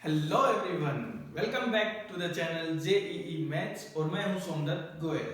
Hello everyone, welcome back to the channel JEE maths और मैं हूं सोमदत्त गोयल।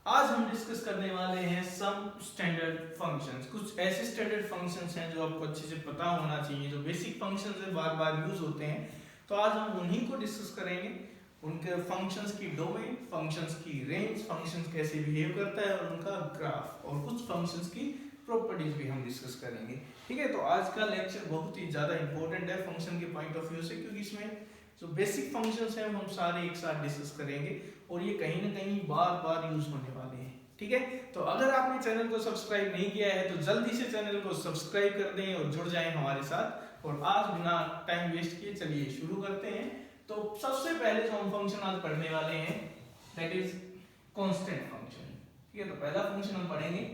आज हम डिस्कस करने वाले हैं सम स्टैंडर्ड फंक्शंस। कुछ ऐसे स्टैंडर्ड फंक्शंस हैं जो आपको अच्छे से पता होना चाहिए, जो बेसिक फंक्शंस है, बार बार यूज होते हैं। तो आज हम उन्हीं को डिस्कस करेंगे, उनके फंक्शंस की डोमेन, फंक्शंस की रेंज, फंक्शंस कैसे बिहेव करता है और उनका ग्राफ, और कुछ फंक्शंस की प्रॉपर्टीज भी हम डिस्कस करेंगे। ठीक है, तो आज का लेक्चर बहुत ही ज़्यादा इंपॉर्टेंट है फंक्शन के पॉइंट ऑफ व्यू से, क्योंकि इसमें जो बेसिक फंक्शंस हैं हम सारे एक साथ डिस्कस करेंगे और ये कहीं ना कहीं बार बार यूज होने वाले हैं। ठीक है, तो अगर आपने चैनल को सब्सक्राइब नहीं किया है तो जल्दी से चैनल को सब्सक्राइब कर दें और जुड़ जाएं हमारे साथ। और आज बिना टाइम वेस्ट किए चलिए शुरू करते हैं। तो सबसे पहले जो हम फंक्शन आज पढ़ने वाले हैं दैट इज कांस्टेंट फंक्शन। ठीक है, तो पहला फंक्शन हम पढ़ेंगे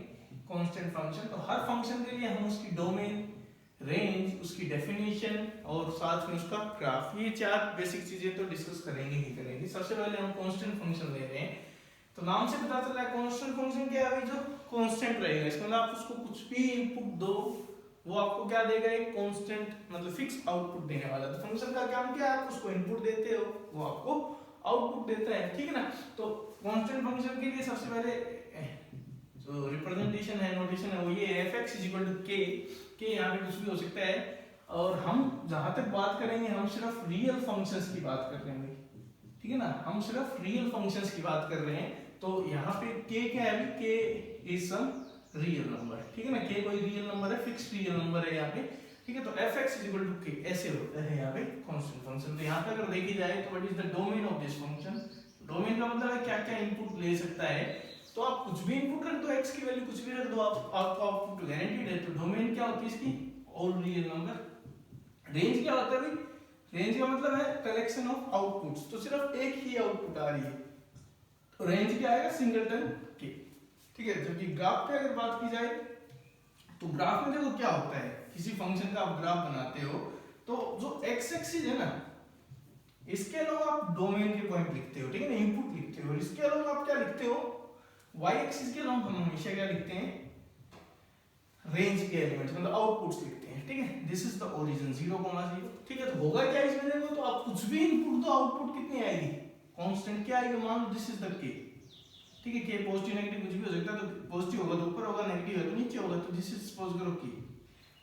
कांस्टेंट फंक्शन। तो हर फंक्शन के लिए हम उसकी डोमेन, रेंज, उसकी डेफिनेशन और साथ में उसका ग्राफ, ये चार बेसिक चीजें तो डिस्कस करेंगे ही करेंगे। सबसे पहले हम कांस्टेंट फंक्शन ले रहे हैं। तो नाम से पता चला है कांस्टेंट फंक्शन क्या है, जो कांस्टेंट रहेगा। इसका मतलब आप उसको कुछ भी इनपुट दो, वो आपको क्या देगा, एक कांस्टेंट मतलब फिक्स आउटपुट देने वाला। तो फंक्शन का काम क्या है, आप उसको इनपुट देते हो, वो आपको आउटपुट देता है। ठीक है ना। तो कांस्टेंट फंक्शन के लिए सबसे पहले जो रिप्रेजेंटेशन है, नोटेशन है, वो ये है fx k यहाँ पे कुछ भी हो सकता है। और हम जहां तक बात करेंगे हम सिर्फ रियल फंक्शंस की बात कर रहे हैं। ठीक है ना, हम सिर्फ रियल फंक्शंस की बात कर रहे हैं। तो यहाँ पे k क्या है, अभी k is some real number. ठीक है ना, k कोई रियल नंबर है, फिक्स रियल नंबर है यहाँ पे। ठीक है, तो fx k ऐसे होता है यहाँ पे कांस्टेंट फंक्शन। तो यहाँ पे अगर देखी जाए तो what is the domain of this function. Domain का मतलब है क्या क्या इनपुट ले सकता है। तो आप कुछ भी इनपुट रख दो, x की वैल्यू कुछ भी रख दो, आपको आउटपुट गारंटीड है। तो डोमेन क्या होती है इसकी, ऑल रियल नंबर। रेंज क्या होता है भाई, रेंज का मतलब है कलेक्शन ऑफ आउटपुट्स। तो सिर्फ एक ही आउटपुट आ रही है, तो रेंज क्या आएगा, सिंगलटन के। ठीक है, जबकि ग्राफ पे अगर बात की जाए तो ग्राफ में देखो क्या होता है, किसी फंक्शन का आप ग्राफ बनाते हो तो जो x एक्सिस है ना, इसके अलावा आप डोमेन के पॉइंट लिखते हो। ठीक है ना, इनपुट लिखते हो। और इसके अलावा आप क्या लिखते हो, y एक्सिस के अलावा हम हमेशा क्या लिखते हैं, रेंज के एलिमेंट्स मतलब आउटपुट्स लिखते हैं। ठीक है, दिस इज द ओरिजिन 0,0। ठीक है, तो होगा क्या इसमें देखो, तो आप कुछ भी इनपुट दो, आउटपुट कितनी आएगी, कांस्टेंट क्या आएगी, मान लो दिस इज द k। ठीक है, k पॉजिटिव नेगेटिव कुछ भी हो सकता है। तो पॉजिटिव होगा तो ऊपर होगा, नेगेटिव है तो नीचे होगा। तो दिस इज सपोज करो k।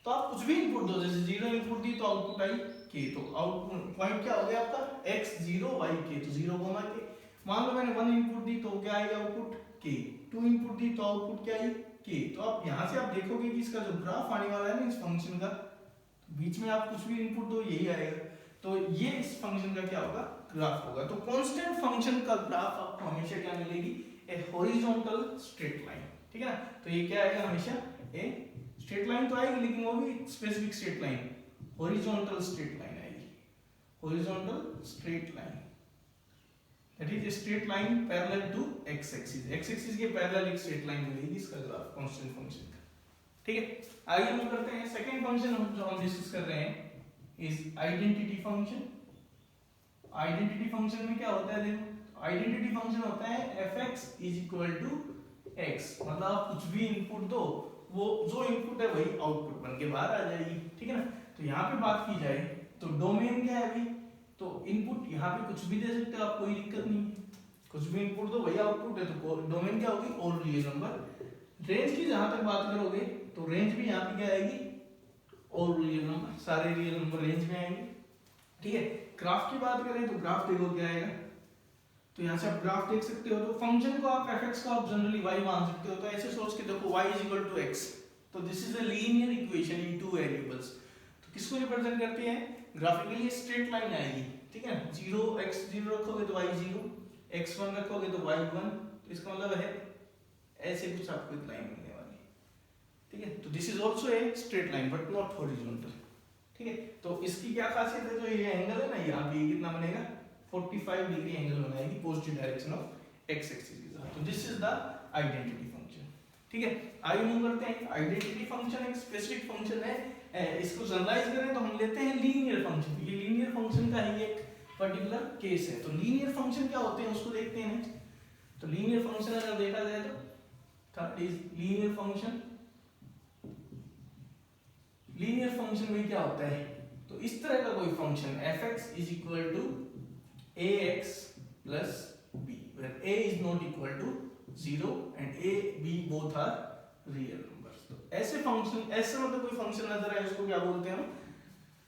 तो आप कुछ भी इनपुट दो, जैसे 0 इनपुट दी तो आउटपुट आई k। तो आउटपुट पॉइंट क्या हो गया आपका, x0 y k। तो 0, k। मान लो मैंने 1 इनपुट दी तो क्या आएगा आउटपुट k। 2 इनपुट दी तो आउटपुट क्या आई k। तो आप यहां से आप देखोगे कि इसका जो ग्राफ आने वाला है ना इस फंक्शन का, बीच में आप कुछ भी इनपुट दो यही आएगा। तो ये इस फंक्शन का क्या होगा, ग्राफ होगा। तो कांस्टेंट फंक्शन का ग्राफ आपको हमेशा क्या मिलेगी, ए हॉरिजॉन्टल स्ट्रेट लाइन। ठीक है ना, तो ये क्या आएगा, हमेशा ए स्ट्रेट लाइन तो आएगी, लेकिन वो भी specific straight line, horizontal straight line आएगी। Horizontal straight line that is a straight line parallel to x axis। x axis के पैरेलल एक स्ट्रेट लाइन मिलेगी इसका ग्राफ कांस्टेंट फंक्शन का। ठीक है, आगे हम करते हैं सेकंड फंक्शन जो हम डिस्कस कर रहे हैं is identity function. Identity function में क्या होता है, देखो आइडेंटिटी फंक्शन होता है fx is equal to x। मतलब आप कुछ भी इनपुट दो, वो जो इनपुट है वही आउटपुट बन के बाहर आ जाएगी। ठीक है ना, तो यहाँ पे बात की जाए तो डोमेन क्या है अभी, तो इनपुट यहाँ पे कुछ भी दे सकते हो आप, कोई दिक्कत नहीं है। कुछ भी इनपुट दो वही आउटपुट है। तो डोमेन क्या होगी, ऑल रियल नंबर। रेंज की जहां तक बात करोगे तो रेंज भी यहाँ पे क्या आएगी, ऑल रियल नंबर, सारे रियल नंबर रेंज में आएंगे। ठीक है, ग्राफ की बात करें तो ग्राफ देखो क्या आएगा। तो यहाँ से आप ग्राफ देख सकते हो। तो फंक्शन को आप fx को आप जनरली y मान सकते हो। तो ऐसे सोच के देखो y is equal to x। तो this is a linear equation in two variables. तो किसको रिप्रेजेंट करती है, ग्राफिकली स्ट्रेट लाइन आएगी। ठीक है, 0 x0 रखोगे तो y0, x1 रखोगे तो y1। तो इसका मतलब है ऐसे कुछ आपको एक लाइन मिलने वाली है। ठीक है, तो this is also a straight line but not horizontal. ठीक है, तो इसकी क्या खासियत है, जो ये एंगल है ना यहाँ पे कितना बनेगा, 45 डिग्री एंगल बनाएगी positive direction of x axis के साथ। तो this is the identity function. ठीक है, आगे मूव करते हैं। आइडेंटिटी फंक्शन एक स्पेसिफिक फंक्शन है। इसको जनरलाइज करें तो हम लेते हैं लीनियर फंक्शन। ये लीनियर फंक्शन का ही एक पर्टिकुलर केस है। तो लीनियर फंक्शन क्या होते हैं उसको देखते हैं। तो लीनियर फंक्शन अगर देखा जाए तो third is linear function. Linear function में क्या होता है, तो इस तरह का कोई function fx is equal to ax plus b where a is not equal to 0 and a b both are real numbers। तो ऐसे फंक्शन, ऐसे मतलब कोई फंक्शन नजर आए उसको क्या बोलते हैं हम,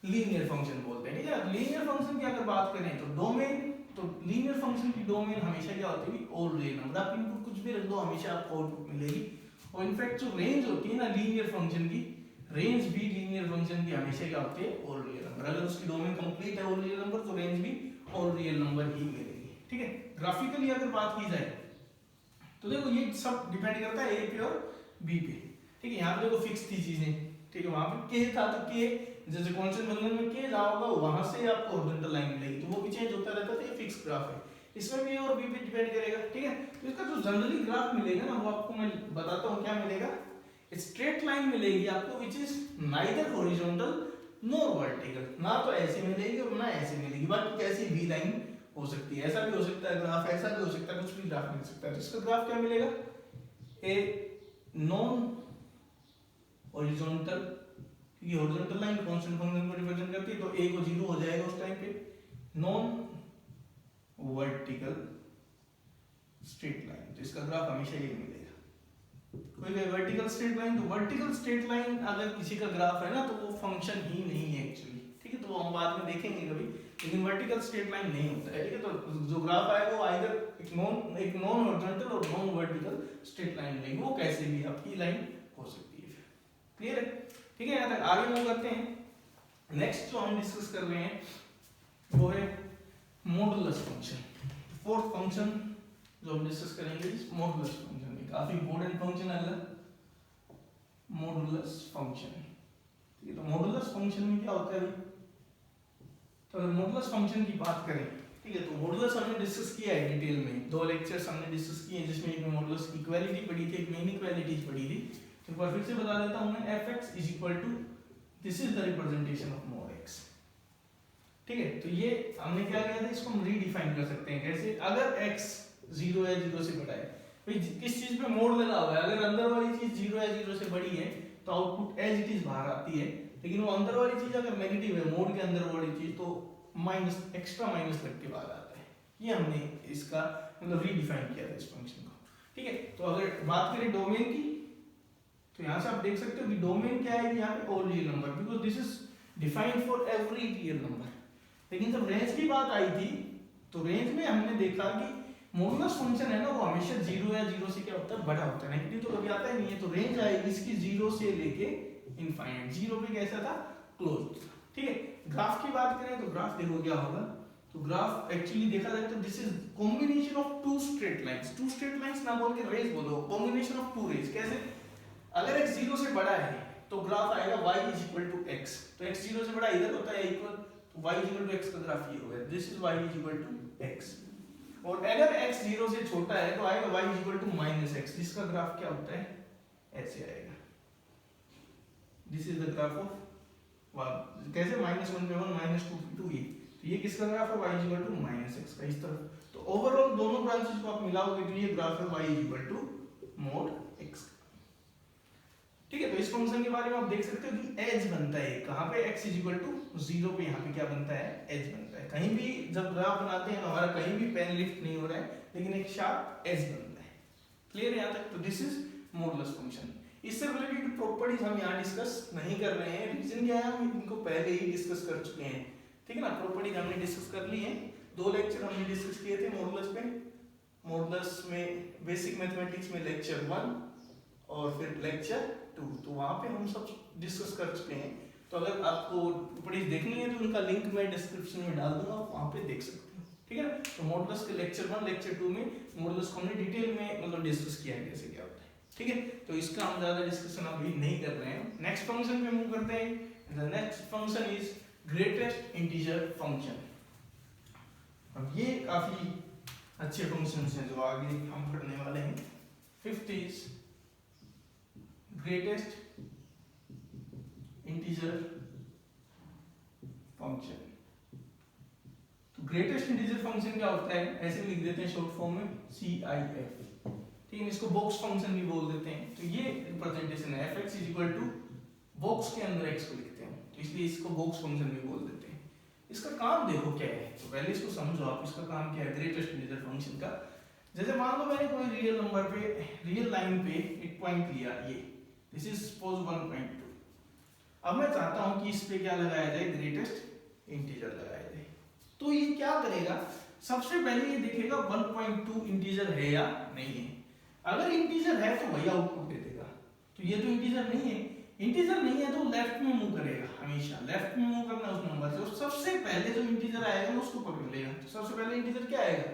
लीनियर फंक्शन बोलते हैं। ठीक है, लीनियर फंक्शन की अगर बात करें तो डोमेन, तो लीनियर फंक्शन की डोमेन हमेशा क्या होती है, ऑल रियल नंबर। आप इनपुट कुछ भी रख दो हमेशा आपको आउटपुट मिलेगी। और इनफैक्ट जो रेंज होती है ना लीनियर फंक्शन की, रेंज भी लीनियर फंक्शन की हमेशा क्या होती है, ऑल रियल नंबर। अगर उसकी डोमेन कंप्लीट है ऑल रियल नंबर तो रेंज भी ऑल रियल नंबर ही मिलेगी। ठीक है, ग्राफिकली अगर बात की जाए तो देखो ये सब डिपेंड करता है ए पे और बी पे। ठीक है, यहाँ पे देखो फिक्स थी चीजें। ठीक है, वहां पे के था तो के जैसे कांस्टेंट बंधन में के जाओगा वहां से आपको हॉरिजॉन्टल लाइन मिलेगी, तो वो भी चेंज होता रहता था। ये फिक्स ग्राफ है, इसमें भी ए और बी पे डिपेंड करेगा। ठीक है, तो इसका जो जनरली ग्राफ मिलेगा ना वो आपको मैं बताता हूँ क्या मिलेगा। स्ट्रेट लाइन मिलेगी आपको which is neither horizontal nor vertical, ना तो ऐसे मिलेगी और ना ऐसे मिलेगी। बाकी कैसी भी लाइन हो सकती है, ऐसा भी हो सकता है ग्राफ, ऐसा भी हो सकता है, कुछ भी ग्राफ मिल सकता है। तो इसका ग्राफ क्या मिलेगा, ए नॉन हॉरिजॉन्टल, क्योंकि हॉरिजॉन्टल लाइन कांस्टेंट फंक्शन को रिप्रेजेंट करती है तो ए को 0 हो जाएगा उस टाइम पे। नॉन वर्टिकल स्ट्रेट लाइन, तो इसका ग्राफ हमेशा ये मिलेगा। कोई वर्टिकल स्ट्रेट लाइन, तो वर्टिकल स्ट्रेट लाइन अगर किसी का ग्राफ है ना तो वो फंक्शन ही नहीं है एक्चुअली। ठीक है, तो हम बाद में देखेंगे कभी, लेकिन वर्टिकल स्ट्रेट लाइन नहीं होता है। ठीक है, तो जो ग्राफ आएगा वो आइदर एक नॉन हॉरिजॉन्टल और नॉन वर्टिकल स्ट्रेट लाइन मिलेगी, वो कैसे भी आपकी लाइन हो सकती है। क्लियर है? ठीक है, यहाँ तक आगे मूव करते हैं। नेक्स्ट जो हम डिस्कस कर रहे हैं वो है मॉडुलस फंक्शन। फोर्थ फंक्शन जो हम डिस्कस करेंगे मॉडुलस फंक्शन, काफी इंपॉर्टेंट फंक्शन है मॉडुलस फंक्शन। ठीक है, तो मॉडुलस फंक्शन में क्या होता है भाई, तो अगर मॉडुलस फंक्शन की बात करें, ठीक है, तो मॉडुलस हमने डिस्कस किया है डिटेल में, 2 लेक्चर्स हमने डिस्कस किए हैं जिसमें एक में मॉडुलस की इक्वालिटी पढ़ी थी, एक में इनइक्वालिटीज पढ़ी थी। तो एक बार फिर से बता देता हूं मैं, fx is equal to this is the representation of mod x। ठीक है, तो ये हमने क्या किया था, इसको हम रीडिफाइन कर सकते हैं कैसे, अगर x 0 है 0 से बड़ा है, भाई किस चीज पे मोड लगा हुआ है, अगर अंदर वाली चीज 0 है 0 से बड़ी है तो आउटपुट एज इट इज बाहर आती है, लेकिन वो अंदर वाली चीज अगर नेगेटिव है, मोड के अंदर वाली चीज, तो माइनस, एक्स्ट्रा माइनस लग के बाहर आता है। ये हमने इसका मतलब रीडिफाइन किया था इस फंक्शन को। ठीक है, तो अगर बात करें डोमेन की, तो यहाँ से आप देख सकते हो कि डोमेन क्या है, यहाँ पे all real number, because this is defined for every real number. लेकिन जब रेंज की बात आई थी तो रेंज में हमने देखा कि मॉडुलस फंक्शन है ना वो हमेशा 0 या 0 से क्या होता है, बड़ा होता है, नेगेटिव तो कभी आता ही नहीं है। तो रेंज आएगी इसकी 0 से लेके इनफाइनाइट, 0 पे कैसा था, क्लोज। ठीक है, ग्राफ की बात करें तो ग्राफ देखो क्या होगा, तो ग्राफ एक्चुअली देखा जाए तो this is combination of 2 straight lines. 2 straight lines ना बोल के रेज बोलो, कॉम्बिनेशन ऑफ 2 रेज। कैसे, अगर x 0 से बड़ा है तो ग्राफ आएगा y is equal to x, तो x 0 से बड़ा इधर होता है इक्वल, तो y is equal to x का ग्राफ ये होगा, this is y is equal to x। और अगर x 0 से छोटा है तो आएगा y is equal to minus x, जिसका ग्राफ क्या होता है, ऐसे आएगा, this is the graph of कैसे, -1 पे 1 -2 पे 2, ये तो ये किसका ग्राफ है, y is equal to minus x का, इस तरफ। तो ओवरऑल दोनों ब्रांचेस को आप मिलाओगे तो ये ग्राफ है y is equal to mod x। ठीक है, तो इस फंक्शन के बारे में आप देख सकते हो कि एज बनता है कहां पे, x इज इक्वल टू 0 पे, यहाँ पे क्या बनता है, एज बनता है। कहीं भी जब ग्राफ बनाते हैं हमारा कहीं भी पेन लिफ्ट नहीं हो रहा है, लेकिन एक शार्प एज बनता है। क्लियर है यहाँ तक? तो दिस इज मॉडुलस फंक्शन। इससे रिलेटेड प्रॉपर्टीज हम यहाँ डिस्कस नहीं कर रहे हैं, रीजन क्या है, हम इनको पहले ही डिस्कस कर चुके हैं। ठीक है ना, प्रॉपर्टीज हमने डिस्कस कर ली है, 2 लेक्चर हमने डिस्कस किए थे मॉडुलस पे। मॉडुलस में बेसिक मैथमेटिक्स में लेक्चर 1 और फिर लेक्चर 2, तो वहां पे हम सब डिस्कस कर चुके हैं। तो अगर आपको प्रॉपर्टीज देखनी है तो उनका लिंक मैं डिस्क्रिप्शन में डाल दूंगा, आप वहां पे देख सकते हो। ठीक है, तो मॉडुलस के लेक्चर 1 लेक्चर 2 में मॉडुलस को हमने डिटेल में मतलब डिस्कस किया है कैसे क्या होता है। ठीक है, तो इसका हम ज्यादा डिस्कशन अभी नहीं कर रहे हैं। नेक्स्ट फंक्शन पे मूव करते हैं। The next function is greatest integer function. अब ये काफी अच्छे फंक्शंस हैं जो आगे हम पढ़ने वाले हैं। Fifth is greatest integer function. तो ग्रेटेस्ट इंटीजर फंक्शन क्या होता है, ऐसे लिख देते हैं शॉर्ट फॉर्म में CIF। ठीक है, इसको बॉक्स फंक्शन भी बोल देते हैं। तो ये रिप्रेजेंटेशन है, fx is equal to box के अंदर x को लिखते हैं। तो इसलिए इसको बॉक्स फंक्शन भी बोल देते हैं। इसका काम देखो क्या है, तो पहले इसको समझो आप, इसका काम क्या है ग्रेटेस्ट इंटीजर फंक्शन का। जैसे मान लो मैंने कोई रियल नंबर पे, रियल लाइन पे एक पॉइंट लिया, ये दिस इज सपोज 1.2। अब मैं चाहता हूं कि इस पे क्या लगाया जाए, ग्रेटेस्ट इंटीजर लगाया जाए। तो ये क्या करेगा, सबसे पहले ये देखेगा 1.2 इंटीजर है या नहीं है। अगर इंटीजर है तो वही आउटपुट दे देगा। तो ये तो इंटीजर नहीं है, इंटीजर नहीं है तो लेफ्ट में मूव करेगा, हमेशा लेफ्ट में मूव करना उस नंबर से, और सबसे पहले जो इंटीजर आएगा उसको पकड़ लेगा। तो सबसे पहले इंटीजर क्या आएगा,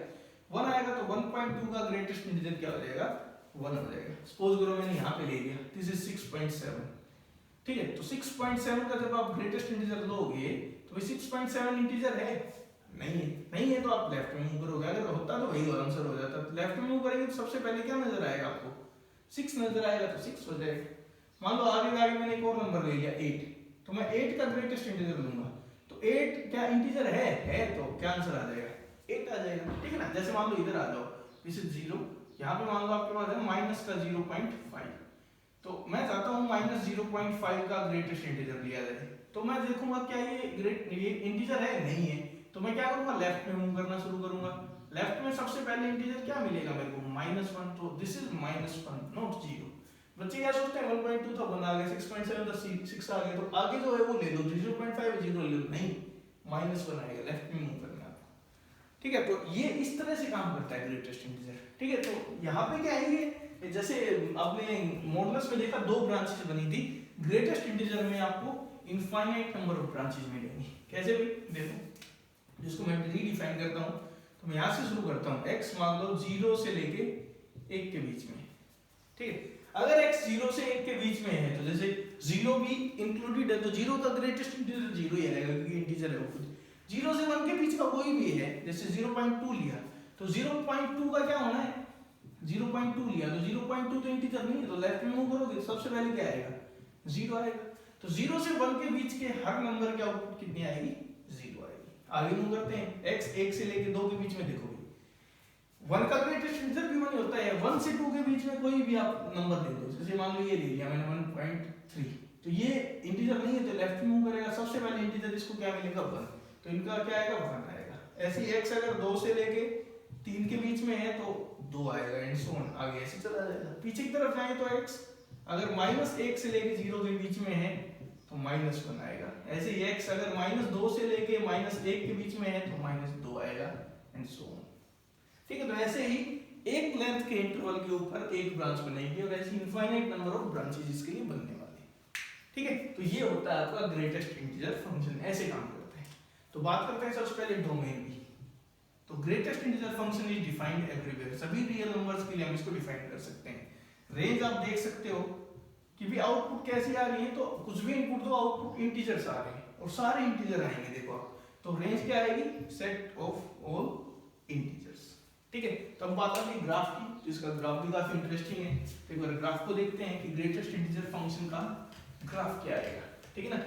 1 आएगा, तो 1.2 का ग्रेटेस्ट इंटीजर क्या हो जाएगा, 1 हो जाएगा। सपोज करो मैंने यहाँ पे ले लिया, दिस इज 6.7, ठीक है। तो 6.7 का जब आप ग्रेटेस्ट इंटीजर लोगे तो 6.7 इंटीजर है, नहीं है तो आप लेफ्ट में मूव करोगे। अगर होता तो वही आंसर हो जाता। लेफ्ट में मूव करेंगे तो सबसे पहले क्या नजर आएगा आपको, 6 नजर आएगा, तो 6 हो जाएगा। मान लो आगे मैंने एक और नंबर ले लिया 8, तो मैं 8 का ग्रेटेस्ट इंटीजर लूंगा। तो 8 क्या इंटीजर है तो क्या आंसर आ जाएगा, 8 आ जाएगा, ठीक है ना। जैसे मान लो इधर आ जाओ, दिस इज 0, यहाँ पे मान लो आपके पास है माइनस का 0.5, तो मैं चाहता हूँ माइनस 0.5 का ग्रेटेस्ट इंटीजर लिया जाए। तो मैं देखूंगा क्या ये इंटीजर है, नहीं है, तो मैं क्या करूंगा, लेफ्ट में मूव करना शुरू करूंगा। लेफ्ट में सबसे पहले इंटीजर क्या मिलेगा मेरे को, -1, तो दिस इज -1 नॉट 0। बच्चे क्या सोचते हैं 1.2 था 1 आ गया, 6.7 था 6 आ गया, तो आगे जो है वो ले लो, 0.5 0 ले लो, नहीं -1 आएगा, लेफ्ट में मूव करना है, ठीक है। तो ये इस तरह से काम करता है ग्रेटेस्ट इंटीजर, ठीक है। तो यहाँ पे क्या है, ये जैसे आपने मॉडुलस में देखा 2 ब्रांचेस बनी थी, ग्रेटेस्ट इंटीजर में आपको इनफाइनाइट नंबर ऑफ ब्रांचेस मिलेंगी। कैसे भी देखो, जिसको मैं रीडिफाइन करता हूँ, तो मैं यहाँ से शुरू करता हूँ, x मान लो 0 से लेके 1 के बीच में, ठीक है। अगर x 0 से 1 के बीच में है, तो जैसे 0 भी इंक्लूडेड है, तो 0 का ग्रेटेस्ट इंटीजर 0 ही आएगा, क्योंकि इंटीजर है वो खुद। 0 से 1 के बीच का कोई भी है, जैसे 0.2 लिया, तो 0.2 का क्या होना है, 0.2 लिया, तो 0.2 तो इंटीजर नहीं है, तो लेफ्ट में मूव करोगे सबसे पहले क्या आएगा, 0 आएगा। तो 0 से 1 के बीच के हर नंबर की आउटपुट कितनी आएगी, 0 आएगी। आगे मूव करते हैं, x 1 से लेके 2 के बीच में देखोगे, 1 का ग्रेटेस्ट इंटीजर भी 1 होता है। 1 से 2 के बीच में कोई भी आप नंबर ले लो, जैसे मान लो ये ले लिया मैंने 1.3, तो ये इंटीजर नहीं है, तो लेफ्ट में मूव करेगा, सबसे पहले इंटीजर इसको क्या मिलेगा, 1, तो इनका क्या आएगा, 1 आएगा। ऐसे ही x अगर 2 से लेके 3 के बीच में है तो 2 आएगा, एंड सो ऑन, आगे ऐसे चला जाएगा। पीछे की तरफ जाए तो x अगर -1 से लेके 0 के बीच में है तो -1 आएगा। ऐसे ही x अगर -2 से लेके -1 के बीच में है तो -2 आएगा, एंड सो ऑन, ठीक है। तो ऐसे ही एक लेंथ के इंटरवल के ऊपर एक ब्रांच बनेगी, और ऐसे इनफाइनाइट नंबर ऑफ ब्रांचेस इसके लिए बनने वाले हैं, ठीक है। तो ये होता है आपका ग्रेटेस्ट इंटीजर फंक्शन, ऐसे काम करते हैं। तो बात करते हैं सबसे पहले डोमेन की। तो greatest integer function is defined everywhere, सभी रियल नंबर्स के लिए हम इसको डिफाइन कर सकते हैं। रेंज आप देख सकते हो कि भी आउटपुट कैसी आ रही है, तो कुछ भी इनपुट दो, आउटपुट इंटीजर्स आ रहे हैं, और सारे इंटीजर आएंगे, देखो आप। तो रेंज क्या आएगी, सेट ऑफ ऑल इंटीजर्स, ठीक है। तो हम बात करें ग्राफ की, जिसका ग्राफ भी काफी इंटरेस्टिंग है। तो एक बार ग्राफ को देखते हैं कि ग्रेटेस्ट इंटीजर फंक्शन का ग्राफ क्या आएगा, ठीक है ना।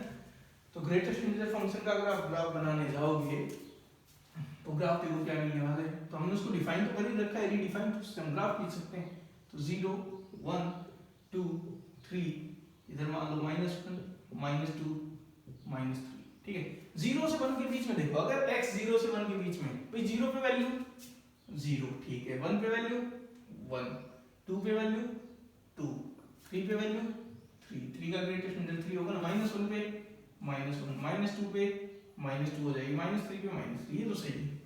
तो ग्रेटेस्ट इंटीजर फंक्शन का अगर आप ग्राफ बनाने जाओगे तो ग्राफ देखो क्या मिलने वाला है। तो हमने उसको डिफाइन तो कर ही रखा है, रीडिफाइन, तो उससे हम ग्राफ लिख सकते हैं। तो 0 1 2 3, इधर मान लो -1 -2 -3, ठीक है। 0 से 1 के बीच में देखो, अगर x 0 से 1 के बीच में, भाई 0 पे वैल्यू 0, ठीक है। 1 पे वैल्यू 1, 2 पे वैल्यू 2, 3 पे वैल्यू 3, 3 का ग्रेटेस्ट इंटीजर 3 होगा ना। -1 पे -1, -2 पे -2 हो जाएगी, -3 पे -3, ये तो सही है।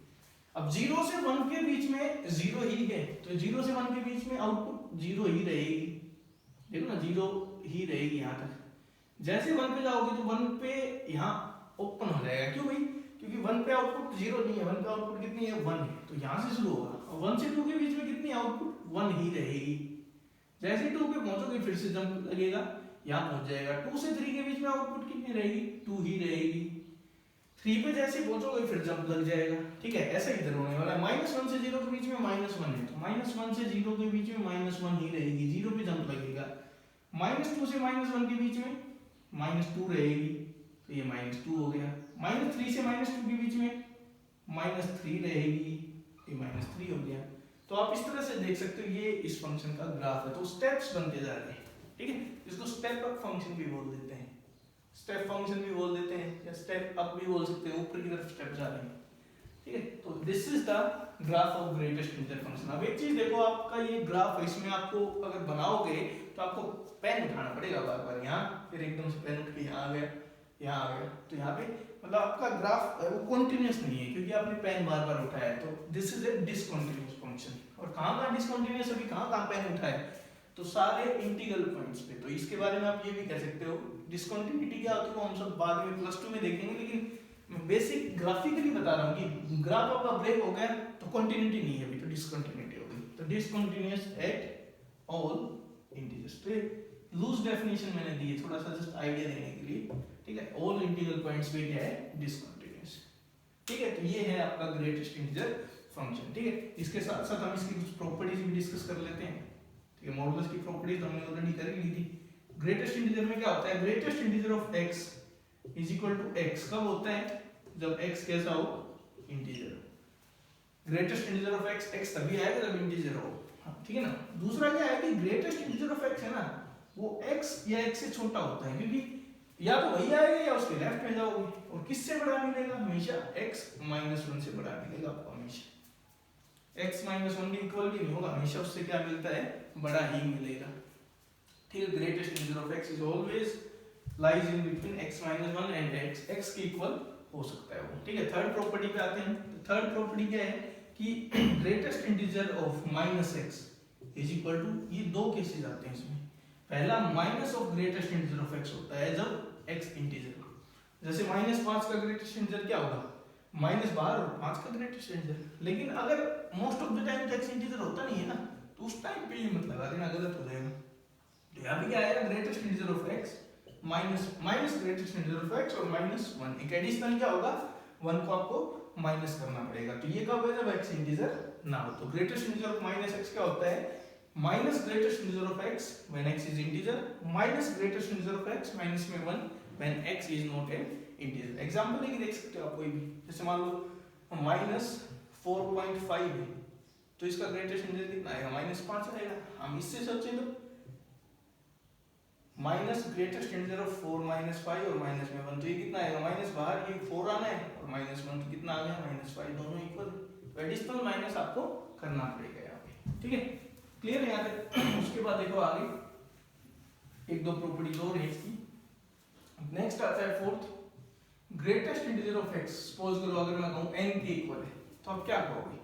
अब 0 से 1 के बीच में 0 ही है, तो 0 से 1 के बीच में आउटपुट 0 ही रहेगी, देखो ना, 0 ही रहेगी यहाँ तक। जैसे 1 पे जाओगे तो 1 पे यहाँ ओपन हो जाएगा, क्यों भाई, क्योंकि 1 पे आउटपुट 0 नहीं है, 1 पे आउटपुट कितनी है, 1 है, तो यहाँ से शुरू होगा। और 1 से 2 के बीच में कितनी आउटपुट 1 ही रहेगी। जैसे 2 पे पहुंचोगे फिर से जंप लगेगा, यहाँ पहुंच जाएगा। 2 से 3 के बीच में आउटपुट कितनी रहेगी, 2 ही रहेगी। 3 पे जैसे पहुंचोगे फिर जंप लग जाएगा, ठीक है। ऐसा इधर होने वाला है। -1 से 0 के बीच में -1 है, तो -1 से 0 के बीच में -1 ही रहेगी, 0 पे जंप लगेगा। -2 से -1 के बीच में -2 रहेगी, तो ये -2 हो गया। -3 से -2 के बीच में -3 रहेगी, ये -3 हो गया। तो आप इस तरह से देख सकते हो, ये इस फंक्शन का ग्राफ है। तो स्टेप्स बनते जा रहे हैं, ठीक है। इसको स्टेप अप फंक्शन भी बोल देते हैं, स्टेप फंक्शन भी बोल देते हैं या स्टेप अप भी बोल सकते हैं, ऊपर की तरफ स्टेप जा रहे हैं, ठीक है। तो this is the graph of greatest integer function. अब एक चीज देखो, आपका ये ग्राफ है, इसमें आपको अगर बनाओगे तो आपको पेन उठाना पड़ेगा बार बार, यहाँ फिर एकदम से पेन उठ के यहाँ आ गया, यहाँ आ गया, तो यहाँ पे मतलब आपका ग्राफ वो कॉन्टिन्यूस नहीं है क्योंकि आपने पेन बार बार उठाया है। तो this is a discontinuous function. और कहाँ कहाँ डिसकंटिन्यूअस, अभी कहाँ कहाँ पेन उठाए, तो सारे इंटीग्रल पॉइंट्स पे। तो इसके बारे में आप ये भी कह सकते हो डिसकंटिन्यूटी क्या होती है वो हम सब बाद में +2 में देखेंगे, लेकिन मैं बेसिक ग्राफिकली बता रहा हूँ कि ग्राफ आपका ब्रेक हो गया तो कंटिन्यूटी नहीं है, अभी तो डिसकंटिन्यूटी हो गई। तो डिसकंटिन्यूअस एट ऑल इंटीजर्स। तो लूज डेफिनेशन मैंने दी है थोड़ा सा जस्ट आइडिया देने के लिए, ठीक है। ऑल इंटीग्रल पॉइंट्स पे क्या है, डिसकंटिन्यूअस, ठीक है। तो ये है आपका ग्रेटेस्ट इंटीजर फंक्शन, ठीक है। इसके साथ साथ हम इसकी कुछ प्रॉपर्टीज भी डिस्कस कर लेते हैं, ठीक है। मॉडुलस की प्रॉपर्टीज हमने ऑलरेडी कर ली थी। ग्रेटेस्ट इंटीजर में क्या होता है, greatest integer of x is equal to x कब होता है, जब x कैसा हो, integer. Greatest integer of x तभी आएगा जब इंटीजर हो, ठीक है ना। दूसरा क्या है कि ग्रेटेस्ट इंटीजर ऑफ x है ना, वो x या x से छोटा होता है, क्योंकि या तो वही आएगा या उसके लेफ्ट में जाओगे, और किससे बड़ा मिलेगा, हमेशा x -1 से बड़ा मिलेगा आपको, हमेशा x -1 के इक्वल भी नहीं होगा, हमेशा उससे क्या मिलता है, बड़ा ही मिलेगा, ठीक है। Greatest integer of x is always lies in between x -1 and x के इक्वल हो सकता है वो, ठीक है। थर्ड प्रॉपर्टी पे आते हैं। थर्ड प्रॉपर्टी क्या है कि greatest integer of -x is equal to, ये दो केसेस आते हैं इसमें। पहला minus of greatest integer of x होता है जब x इंटीजर, जैसे -5 का ग्रेटेस्ट इंटीजर क्या होगा, माइनस बाहर और 5 का ग्रेटेस्ट इंटीजर। लेकिन अगर most of the time x integer होता नहीं है ना, तो उस टाइम पे ये मत लगा देना, गलत हो जाएगा। तो यहाँ पे क्या आएगा, greatest integer of x minus greatest integer of x और -1, एक एडिशनल क्या होगा, 1 को आपको माइनस करना पड़ेगा। तो ये कब है, जब x इंटीजर ना हो। तो ग्रेटेस्ट इंटीजर ऑफ -x क्या होता है, minus greatest integer of x when x is integer, minus greatest integer of x minus में 1 when x is not an integer. Example लेके देख सकते हो आप कोई भी, जैसे मान लो -4.5 है, तो इसका ग्रेटेस्ट इंटीजर कितना आएगा, -5 आएगा। हम इससे सोचें तो माइनस ग्रेटेस्ट इंटीजर ऑफ 4 -5 और माइनस में 1, तो ये कितना आएगा, माइनस बाहर ये 4 आना है और -1 तो कितना आ गया, -5, दोनों इक्वल। तो एडिशनल माइनस आपको करना पड़ेगा यहाँ पे, ठीक है। क्लियर है यहाँ तक। उसके बाद देखो आगे एक दो प्रॉपर्टीज और है इसकी। नेक्स्ट आता है fourth, greatest integer of x। Suppose करो अगर मैं कहूँ n के इक्वल है, तो आप क्या कहोगे,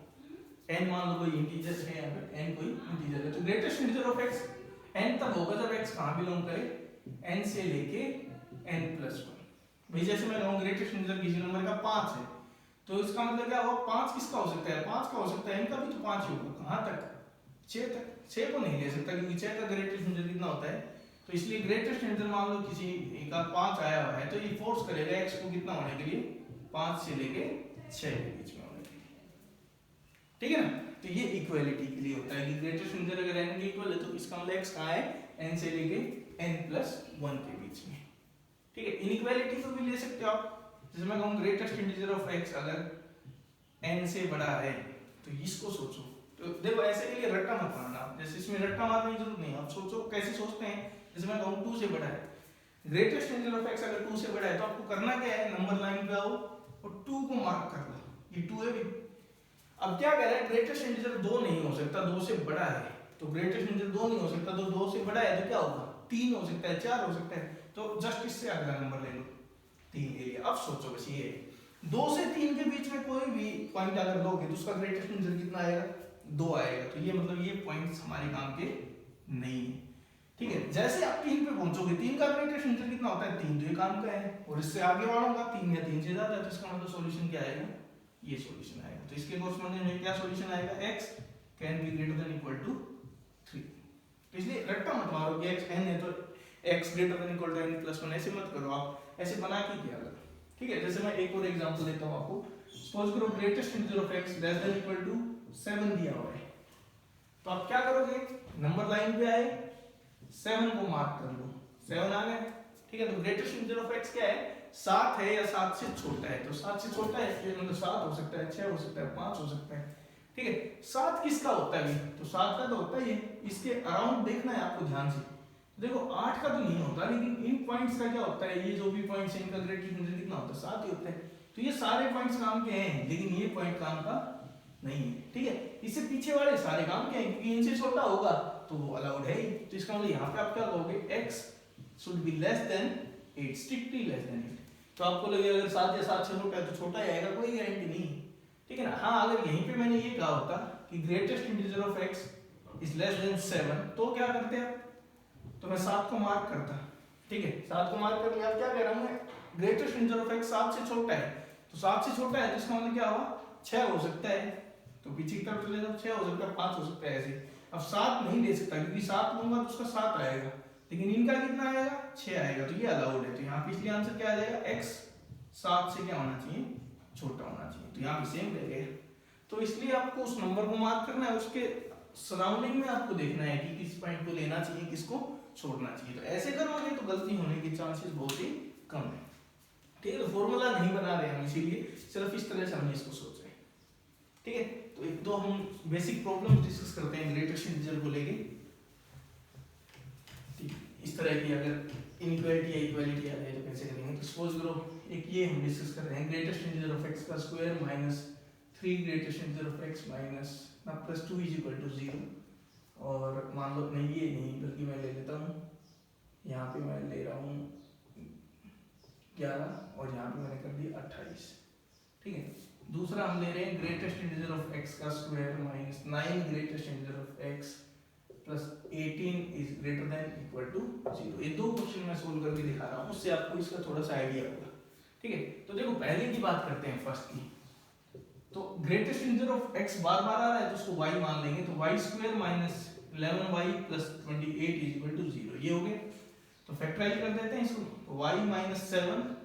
n मान लो कोई इंटीजर है, यहाँ पे n कोई इंटीजर है, तो greatest integer of x n तब होगा जब x कहाँ बिलोंग करे, n से लेके n+1। भाई जैसे मैं कहूँ ग्रेटेस्ट इंटीजर किसी नंबर का 5 है, तो इसका मतलब क्या होगा, 5 किसका हो सकता है, 5 का हो सकता है, n का भी तो 5 ही होगा, कहाँ तक, 6 तक। 6 को नहीं ले सकता क्योंकि 6 का ग्रेटेस्ट इंटीजर कितना होता है, तो इसलिए ग्रेटेस्ट इंटीजर मान लो किसी का 5 आया हुआ है, तो ये फोर्स करेगा x को कितना होने के लिए, 5 से लेके 6 के बीच में होने के लिए, ठीक है ना। तो ये इक्वालिटी के लिए होता है कि ग्रेटेस्ट इंटीजर अगर n के इक्वल है तो इसका मतलब x कहाँ है, n से लेके n+1 के बीच में, ठीक है। इनइक्वालिटी को भी ले सकते हो आप, जैसे मैं कहूँ ग्रेटेस्ट इंटीजर ऑफ x अगर n से बड़ा है, तो इसको सोचो, तो देखो ऐसे के लिए रट्टा मत मारना, जैसे इसमें रट्टा मारने की जरूरत नहीं, आप सोचो कैसे सोचते हैं। जैसे मैं कहूँ 2 से बड़ा है, ग्रेटेस्ट इंटीजर ऑफ x अगर 2 से बड़ा है, तो आपको करना क्या है, नंबर लाइन पे आओ और 2 को मार्क कर लो, ये 2 है भी। अब क्या कह रहा है, ग्रेटेस्ट इंटीजर 2 नहीं हो सकता, 2 से बड़ा है, तो ग्रेटेस्ट इंटीजर 2 नहीं हो सकता, तो 2 से बड़ा है तो क्या होगा, 3 हो सकता है, 4 हो सकता है, तो जस्ट इससे अगला नंबर ले लो, 3 ले लिया। अब सोचो बस ये 2 से 3 के बीच में कोई भी पॉइंट अगर लोगे तो उसका ग्रेटेस्ट इंटीजर कितना आएगा, 2 आएगा। तो ये मतलब ये पॉइंट्स हमारे काम के नहीं है, ठीक है। जैसे आप 3 पे पहुंचोगे, 3 का ग्रेटेस्ट इंटीजर कितना होता है, 3 तो ये काम का है, और इससे आगे वालों का 3 या 3 से ज्यादा है, तो इसका मतलब सॉल्यूशन क्या आएगा, ये सॉल्यूशन आएगा। तो इसके कोर्सपोंडिंग में क्या सॉल्यूशन आएगा, x can be greater than equal to 3। तो इसलिए रट्टा मत मारो कि x n है तो x greater than equal to n+1, ऐसे मत करो आप, ऐसे बना के क्या करो, ठीक है। जैसे मैं एक और एग्जांपल देता हूं आपको। सपोज करो greatest integer of x less than equal to 7 दिया हुआ है, तो आप क्या करोगे, नंबर लाइन पे आए, 7 को मार्क कर लो, 7 आ गए, ठीक है। तो ग्रेटेस्ट इंटीजर ऑफ x क्या है, 7 है या 7 से छोटा है, तो 7 से छोटा है ये मतलब 7 हो सकता है, 6 हो सकता है, 5 हो सकता है, ठीक है। 7 किसका होता है, तो 7 का तो होता ही है, इसके अराउंड देखना है आपको ध्यान से, देखो 8 का तो नहीं होता, लेकिन इन पॉइंट्स का क्या होता है, ये जो भी पॉइंट्स हैं इनका ग्रेटेस्ट इंटीजर कितना होता है, 7 ही होता है। तो ये सारे पॉइंट्स काम के हैं, लेकिन ये पॉइंट काम का नहीं है, ठीक है। इससे पीछे वाले सारे काम के हैं, क्योंकि इनसे छोटा होगा तो वो अलाउड है ही। तो इसका मतलब यहाँ पे आप क्या कहोगे, x should be less than 8, strictly less than 8। तो आपको लगेगा अगर 7 या 7 से छोटा है तो छोटा ही आएगा, कोई गारंटी नहीं, ठीक है ना। हाँ, अगर यहीं पे मैंने ये कहा होता कि greatest integer of x is less than 7, तो क्या करते आप, तो मैं 7 को मार्क करता, ठीक है। 7 को मार्क कर लिया, अब क्या कह रहा हूँ मैं, ग्रेटेस्ट इंटीजर ऑफ x 7 से छोटा है, तो 7 से छोटा है तो इसका मतलब क्या हुआ, 6 हो सकता है। तो पीछे की तरफ चले जाओ, 6 हो सकता है, 5 हो सकता है, ऐसे। अब 7 नहीं ले सकता, क्योंकि 7 लूंगा तो उसका 7 आएगा, लेकिन इनका कितना आएगा, 6 आएगा, तो ये अलाउड है। तो यहाँ पे इसलिए आंसर क्या आ जाएगा, x 7 से क्या होना चाहिए, छोटा होना चाहिए। तो यहाँ पे सेम रह गया। तो इसलिए आपको उस नंबर को मार्क करना है, उसके सराउंडिंग में आपको देखना है कि किस पॉइंट को लेना चाहिए, किसको छोड़ना चाहिए। तो ऐसे करोगे तो गलती होने के चांसेस बहुत ही कम है, ठीक है। तो फॉर्मूला नहीं बना रहे हम, इसीलिए सिर्फ इस तरह से हमने इसको सोचा है, ठीक है। तो एक दो हम बेसिक प्रॉब्लम डिस्कस करते हैं ग्रेटेस्ट इंटीजर को लेके, ठीक है। इस तरह की अगर इनइक्वालिटी या इक्वालिटी आ जाए तो कैसे करेंगे। तो सपोज करो एक ये हम डिस्कस कर रहे हैं, ग्रेटेस्ट इंटीजर ऑफ x का square minus 3 greatest integer of x minus ना प्लस 2 इज इक्वल टू 0। और मान लो नहीं, ये नहीं बल्कि मैं ले लेता हूँ, यहाँ पे मैं ले रहा हूँ 11 और यहाँ पे मैंने कर दिया 28, ठीक है। दूसरा हम ले रहे हैं ग्रेटेस्ट इंटीजर ऑफ x का square minus 9 greatest integer of x plus 18 is greater than equal to 0। ये दो क्वेश्चन मैं सोल्व करके दिखा रहा हूँ, उससे आपको इसका थोड़ा सा आइडिया होगा, ठीक है। तो देखो पहले की बात करते हैं, फर्स्ट की। तो ग्रेटेस्ट इंटीजर ऑफ x बार बार आ रहा है तो उसको y मान लेंगे, तो y square minus 11y plus 28 is equal to 0, ये हो गया। तो फैक्टराइज कर देते हैं इसको, तो y minus 7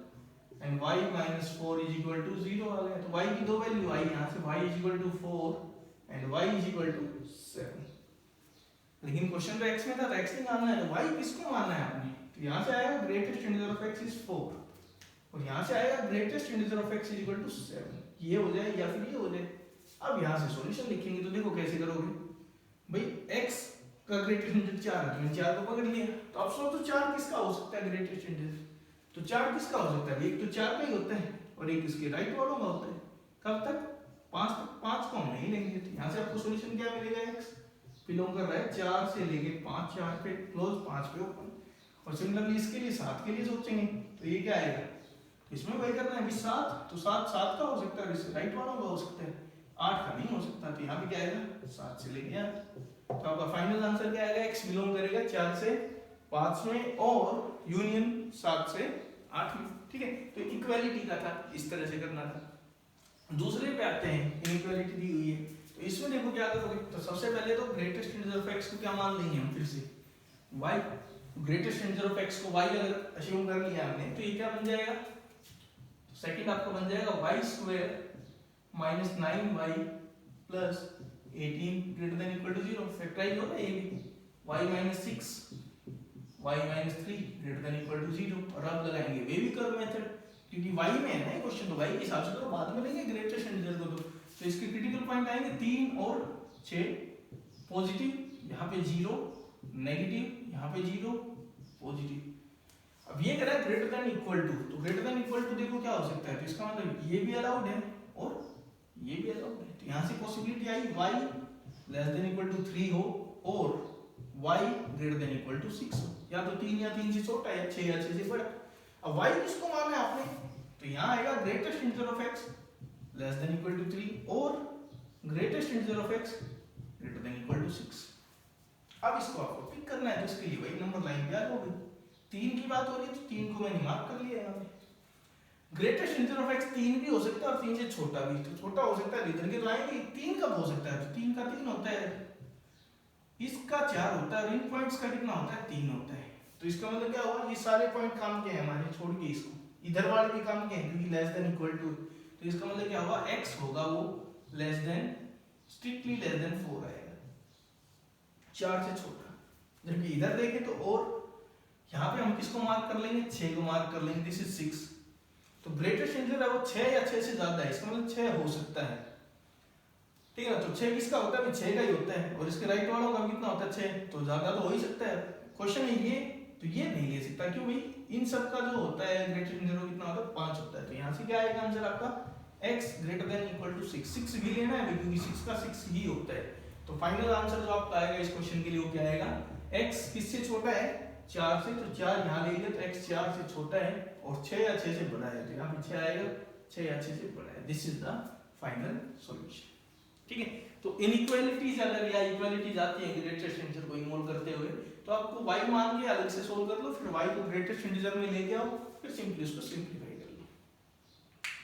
and y minus 4 is equal to 0 आ गया। तो y की दो वैल्यू आई यहाँ से, y is equal to 4 and y is equal to 7। लेकिन क्वेश्चन तो x में था, तो x नहीं मानना है, तो y किसको मानना है आपने। तो यहाँ से आएगा greatest integer of x is 4 और यहाँ से आएगा greatest integer of x is equal to 7। ये हो जाए या फिर ये हो जाए। अब यहाँ से सॉल्यूशन लिखेंगे, तो देखो कैसे करोगे भाई, x का ग्रेटेस्ट इंटीजर 4 है, तो 4 को पकड़ लिया। तो अब सोचो 4 किसका हो सकता है ग्रेटेस्ट इंटीजर, तो 4 किसका हो सकता है, एक तो 4 का ही होता है और एक इसके राइट वालों का होता है। कब तक, 5 तक। 5 को हम नहीं लेंगे, तो यहाँ से आपको सॉल्यूशन क्या मिलेगा, x बिलोंग कर रहा है 4 से लेके 5, 4 पे क्लोज 5 पे ओपन। और सिमिलरली इसके लिए 7 के लिए सोचेंगे, तो ये क्या आएगा, इसमें वही करना है 7, तो 7 7 का हो सकता है, इससे राइट वालों का हो सकता है, 8 का नहीं हो सकता। तो यहाँ पे क्या आएगा, 7 से लेके 8। तो आपका फाइनल आंसर क्या आएगा, x बिलोंग करेगा 4 से 5 में और यूनियन 7 से 8 में, ठीक है। तो इक्वालिटी का था, इस तरह से करना था। दूसरे पे आते हैं, इनइक्वालिटी दी हुई है, तो इसमें देखो क्या करोगे। तो सबसे पहले तो ग्रेटेस्ट इंटीजर ऑफ x को क्या मान लेंगे हम, फिर से y। Greatest integer of x को y अगर अज्यूम कर लिया हमने, तो ये क्या बन जाएगा, तो सेकंड आपका बन जाएगा y square minus 9y plus 18 greater than equal to 0। Factorise होगा ये भी, y minus 6 y minus 3 greater than equal to 0। और अब लगाएंगे वेवी कर्व मेथड, क्योंकि y में है ना क्वेश्चन, तो y के हिसाब से तो बाद में लेंगे ग्रेटेस्ट इंटीजर को। तो इसके क्रिटिकल पॉइंट आएंगे 3 और 6, पॉजिटिव यहाँ पे 0, नेगेटिव यहाँ पे 0, पॉजिटिव। अब ये कह रहा है ग्रेटर देन इक्वल टू, तो ग्रेटर देन इक्वल टू देखो क्या हो सकता है, तो इसका मतलब ये भी अलाउड है और ये भी अलाउड है। तो यहाँ से पॉसिबिलिटी आई y less than equal to 3 हो और y greater than equal to 6 हो, या तो 3 या 3 से छोटा है, 6 या 6 से बड़ा। अब y किसको माना है आपने, तो यहाँ आएगा greatest integer of x less than equal to 3 और greatest integer of x greater than equal to 6। अब इसको आपको पिक करना है, तो इसके लिए वही नंबर लाइन तैयार हो गई। 3 की बात हो रही है, तो 3 को मैंने मार्क कर लिया यहाँ पे। ग्रेटेस्ट इंटीजर ऑफ x 3 भी हो सकता है और 3 से छोटा भी, तो छोटा हो सकता है, इधर के तो आएंगे। 3 कब हो सकता है, तो 3 का 3 होता है, इसका 4 होता है और इन पॉइंट्स का कितना होता है, 3 होता है। तो इसका मतलब क्या हुआ, ये सारे पॉइंट काम के हैं हमारे, छोड़ के इसको, इधर वाले भी काम के हैं क्योंकि लेस देन इक्वल टू। तो इसका मतलब क्या हुआ, x होगा वो less than, strictly less than 4 आएगा, 4 से छोटा। जबकि इधर देखें तो, और यहाँ पे हम किसको मार्क कर लेंगे, 6 को मार्क कर लेंगे, दिस इज 6। तो ग्रेटेस्ट इंटीजर है वो 6 या 6 से ज्यादा है, इसका मतलब 6 हो सकता है, ठीक है ना। तो 6 किसका होता है, 6 का ही होता है और इसके राइट वालों का कितना होता है, 6, तो ज्यादा तो हो ही सकता है। क्वेश्चन है ये, तो ये नहीं ले सकता, क्यों भाई, इन सब का जो होता है ग्रेटर देन 0 कितना होता है, 5 होता है। तो यहाँ से क्या आएगा आंसर आपका x greater than equal to 6। 6 भी लेना है क्योंकि 6 का 6 ही होता है। तो फाइनल आंसर जो आपका आएगा इस क्वेश्चन के लिए वो क्या आएगा, x किससे छोटा है, 4 से, तो 4 यहाँ ले लिया, तो x 4 से छोटा है और 6 या 6 से बड़ा है, तो यहाँ पे 6 आएगा, 6 या 6 से बड़ा है। This is the final solution. ठीक है, तो इनइक्वालिटीज अगर या इक्वालिटीज आती है ग्रेटेस्ट इंटीजर को इन्वॉल्व करते हुए, तो आपको y मान के अलग से सोल्व कर लो, फिर y को ग्रेटेस्ट इंटीजर में लेके आओ, फिर सिंपली उसको सिंपलीफाई कर लो।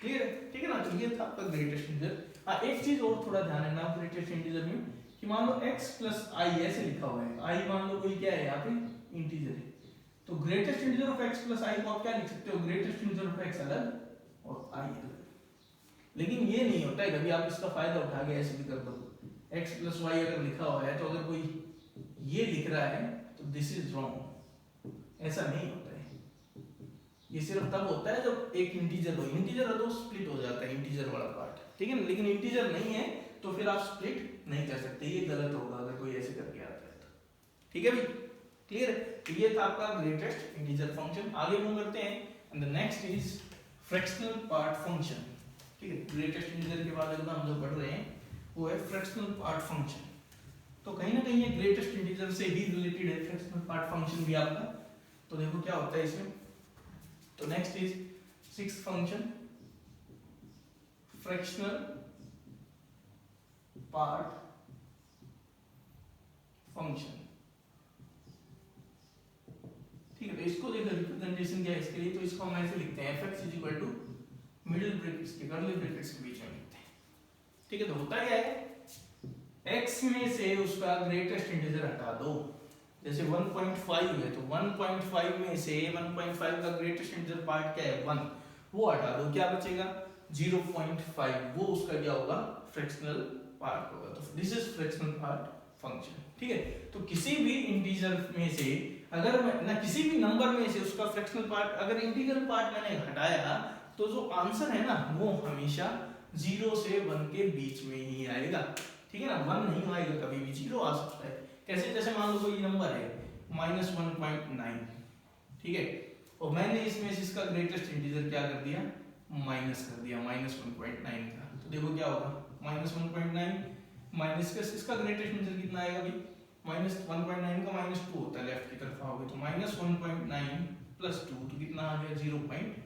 क्लियर है? ठीक है ना। तो ये था आपका ग्रेटेस्ट इंटीजर। हाँ, एक चीज और थोड़ा ध्यान रखना ग्रेटेस्ट इंटीजर में, कि मान लो x प्लस i ऐसे लिखा हुआ है, i मान लो कोई क्या है यहाँ पे इंटीजर है, तो greatest integer of x plus i को आप क्या लिख सकते हो, ग्रेटेस्ट इंटीजर ऑफ x अलग और i अलग। लेकिन ये नहीं होता है, कभी आप इसका फायदा उठा के ऐसे भी कर दो, x प्लस y अगर लिखा हुआ है तो अगर कोई ये लिख रहा है तो दिस इज रॉन्ग, ऐसा नहीं होता है। ये सिर्फ तब होता है जब एक इंटीजर हो, इंटीजर हो तो स्प्लिट हो जाता है इंटीजर वाला पार्ट, ठीक है ना। लेकिन इंटीजर नहीं है तो फिर आप स्प्लिट नहीं कर सकते, ये गलत होगा अगर कोई ऐसे करके आता है तो। ठीक है भाई, क्लियर है। तो ये था आपका ग्रेटेस्ट इंटीजर फंक्शन। आगे मूव करते हैं, and the next is fractional part function. ठीक है, ग्रेटेस्ट इंटीजर के बाद अगला हम जो पढ़ रहे हैं वो है फ्रैक्शनल पार्ट फंक्शन। तो कहीं ना कहीं ये ग्रेटेस्ट इंटीजर से ही रिलेटेड है फ्रैक्शनल पार्ट फंक्शन भी आपका। तो देखो क्या होता है इसमें, तो next is sixth function fractional part function. ठीक है, तो इसको देखो रिप्रेजेंटेशन क्या है इसके लिए, तो इसको हम ऐसे लिखते हैं fx is equal to middle brackets के कर्ली ब्रैकेट्स के बीच में लिखते हैं। ठीक है, तो होता क्या है, x में से उसका ग्रेटेस्ट इंटीजर हटा दो, जैसे 1.5 है तो 1.5 में से 1.5 का ग्रेटेस्ट इंटीजर पार्ट क्या है 1, वो हटा दो, क्या बचेगा 0.5, वो उसका क्या होगा फ्रैक्शनल पार्ट होगा। तो this is fractional part function. ठीक है, तो किसी भी इंटीजर में से अगर मैं ना किसी भी नंबर में से उसका फ्रैक्शनल पार्ट अगर इंटीग्रल पार्ट मैंने हटाया तो जो आंसर है ना वो हमेशा 0 से 1 के बीच में ही आएगा। ठीक है ना, 1 नहीं आएगा कभी भी, 0 आ सकता है। कैसे, जैसे मान लो कोई नंबर है -1.9, ठीक है, और मैंने इसमें से इसका ग्रेटेस्ट इंटीजर क्या कर दिया, माइनस कर दिया -1.9 का, तो देखो क्या होगा -1.9 माइनस का इसका ग्रेटेस्ट इंटीजर कितना आएगा भाई, -1.9 का -2 होता है, लेफ्ट की तरफ आओगे तो -1.9 + 2 तो कितना आ गया 0.1।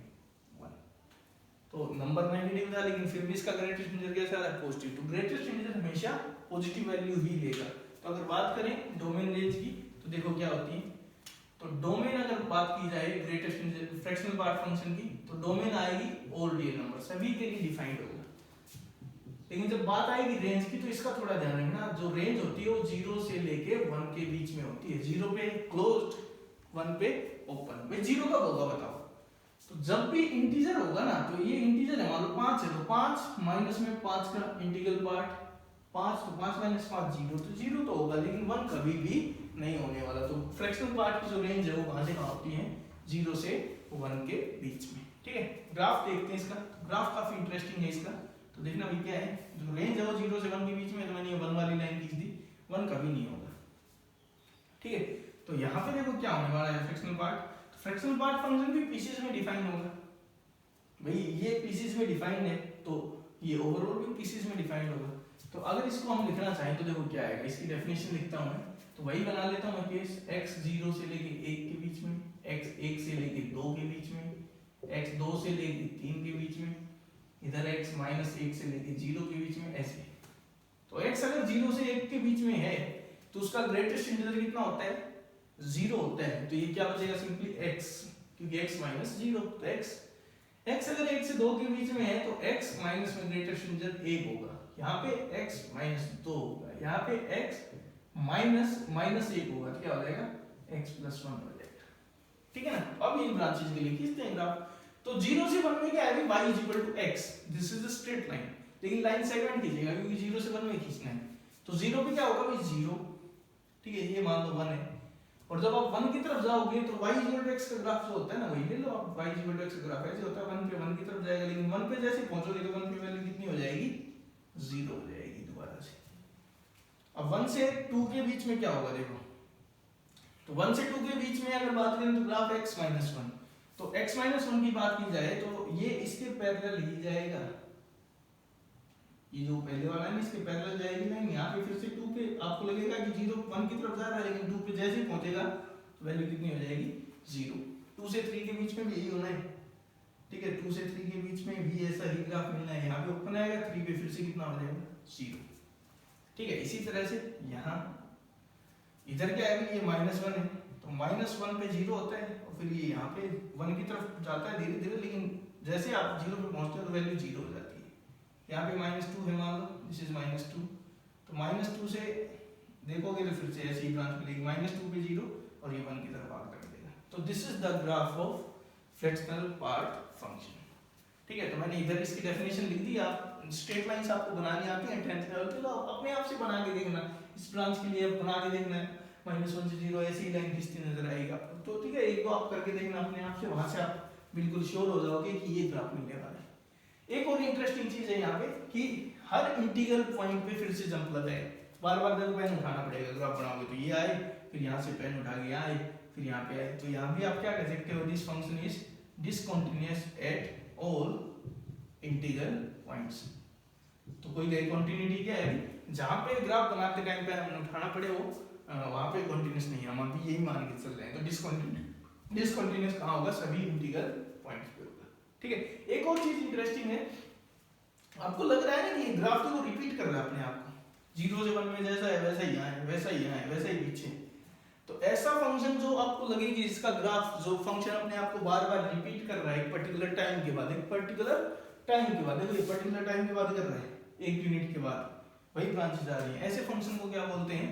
तो नंबर नेगेटिव था लेकिन फिर भी इसका ग्रेटेस्ट इंटीजर कैसा है, पॉजिटिव। तो ग्रेटेस्ट इंटीजर हमेशा पॉजिटिव वैल्यू ही लेगा। तो अगर बात करें डोमेन रेंज की तो देखो क्या होती है, तो डोमेन अगर बात की जाए greatest integer fractional part function की, तो डोमेन आएगी ऑल रियल नंबर, सभी के लिए डिफाइंड होगा। लेकिन जब बात आएगी रेंज की तो इसका थोड़ा ध्यान रखना, जो रेंज होती है वो 0 से लेके 1 के बीच में होती है, 0 पे क्लोज्ड 1 पे ओपन। भाई 0 कब होगा बताओ, तो जब भी इंटीजर होगा ना, तो ये इंटीजर है मान लो 5 है, तो 5 माइनस में 5 का इंटीग्रल पार्ट 5, तो 5 - 5 0, तो 0 तो होगा लेकिन 1 कभी भी नहीं होने वाला। तो फ्रैक्शनल पार्ट की जो रेंज है वो कहां से कहां होती है, 0 से 1 के बीच में। ठीक है, ग्राफ देखते हैं इसका, ग्राफ काफी इंटरेस्टिंग है इसका। तो देखना भाई क्या है, जो रेंज है वो 0 से 1 के बीच में, तो मैंने ये 1 वाली लाइन खींच दी, 1 कभी नहीं होगा। ठीक है, तो यहाँ पे देखो क्या होने वाला है fractional part, fractional part function भी पीसेस में डिफाइन होगा। भाई ये पीसेस में डिफाइंड है तो ये ओवरऑल भी पीसेस में डिफाइंड होगा। तो अगर इसको हम लिखना चाहें तो देखो क्या आएगा, इसकी डेफिनेशन लिखता हूं मैं, तो वही बना लेता हूं मैं केस, x 0 से लेके 1 के बीच में, x 1 से लेके 2 के बीच में, x 2 से लेके 3 के बीच में, इधर x -1 से लेके 0 के बीच में, ऐसे। तो x अगर 0 से 1 के बीच में है तो उसका ग्रेटेस्ट इंटीजर कितना होता है, 0 होता है। तो ये क्या बचेगा, सिंपली x, क्योंकि x -0, तो x अगर 1 से 2 के बीच में है तो x माइनस में ग्रेटेस्ट इंटीजर 1 होगा, यहाँ पे x -2 होगा, यहाँ पे x -1 होगा, तो क्या हो जाएगा x + 1 हो जाएगा। ठीक है ना, अब इन ब्रांचेस के लिए खींचते हैं ग्राफ। तो 0 से 1 में क्या है, y = x, this is a straight line, लेकिन लाइन सेगमेंट खींचेगा क्योंकि 0 से 1 में खींचना है। तो 0 पे क्या होगा भाई 0, ठीक है, ये मान लो 1 है, और जब आप 1 की तरफ जाओगे तो y = x का ग्राफ जो होता है ना, वही ले लो आप, y = x का ग्राफ ऐसे होता है, 1 पे 1 की तरफ जाएगा, लेकिन 1 पे जैसे पहुंचोगे तो 1 की वैल्यू कितनी हो जाएगी, 0 हो जाएगी दोबारा से। अब 1 से 2 के बीच में क्या होगा देखो, तो 1 से 2 के बीच में अगर बात करें तो ग्राफ x माइनस 1, तो x माइनस 1 की बात की जाए तो ये इसके पैरेलल ही जाएगा, ये जो पहले वाला है ना इसके पैरेलल जाएगी लाइन। यहाँ पे फिर से 2 पे आपको लगेगा कि 0 1 की तरफ जा रहा है, लेकिन 2 पे जैसे ही पहुंचेगा तो वैल्यू कितनी हो जाएगी 0। 2 से 3 के बीच में भी यही होना है, ठीक है, 2 से 3 के बीच में भी ऐसा ही ग्राफ मिलना है। यहाँ पे ओपन आएगा, 3 पे फिर से कितना हो जाएगा 0, ठीक है। इसी तरह से यहाँ इधर क्या है, ये -1 है तो -1 पे 0 होता है और फिर ये यहाँ पे 1 की तरफ जाता है धीरे धीरे, लेकिन जैसे आप 0 पे पहुंचते हो तो वैल्यू 0 हो जाती है। यहाँ पे -2 है, मान लो दिस इज -2, तो -2 से देखोगे तो फिर से ऐसी ब्रांच मिलेगी, -2 पे 0 और ये 1 की तरफ आग कर देगा। तो this is the graph of fractional part function, ठीक है। तो मैंने इधर इसकी डेफिनेशन लिख दी। आप स्ट्रेट लाइंस आपको बनानी आती है 10th लेवल पे, तो आप अपने आप से बना के देखना, इस ब्रांच के लिए बना के देखना है, -1 से 0 ऐसी ही लाइन खींचती नजर आएगी आपको, तो ठीक है, एक दो आप करके देखना अपने आप से, वहां से आप बिल्कुल श्योर हो जाओगे कि ये ग्राफ मिलने वाला है। एक और इंटरेस्टिंग चीज है यहाँ पे कि हर इंटीग्रल पॉइंट पे फिर से जंप लगाए, बार बार जब पेन उठाना पड़ेगा ग्राफ बनाओगे, तो ये आए फिर यहाँ से पेन उठा के यहाँ आए फिर यहाँ पे आए, तो यहाँ भी आप क्या कह सकते हो, this function is discontinuous at all integral points. तो कोई कंटिन्यूटी क्या है, जहाँ पे ग्राफ बनाते टाइम पे हमें उठाना पड़े वो वहाँ पे कंटिन्यूअस नहीं है, हम अभी यही मान के चल रहे हैं। तो डिसकंटीन्यूअस कहाँ होगा, सभी इंटीग्रल पॉइंट्स पे होगा, ठीक है। एक और चीज इंटरेस्टिंग है, आपको लग रहा है ना कि ग्राफ तो रिपीट कर रहा है अपने आप को, 0 से 1 में जैसा है वैसा ही यहाँ है, वैसा ही यहाँ है, वैसा ही पीछे। तो ऐसा फंक्शन जो आपको लगे कि इसका ग्राफ जो फंक्शन अपने आप को बार बार रिपीट कर रहा है एक पर्टिकुलर टाइम के बाद, एक पर्टिकुलर टाइम के बाद, देखो ये पर्टिकुलर टाइम के बाद कर रहा है, 1 यूनिट के बाद वही ब्रांचेस आ रही हैं, ऐसे फंक्शन को क्या बोलते हैं,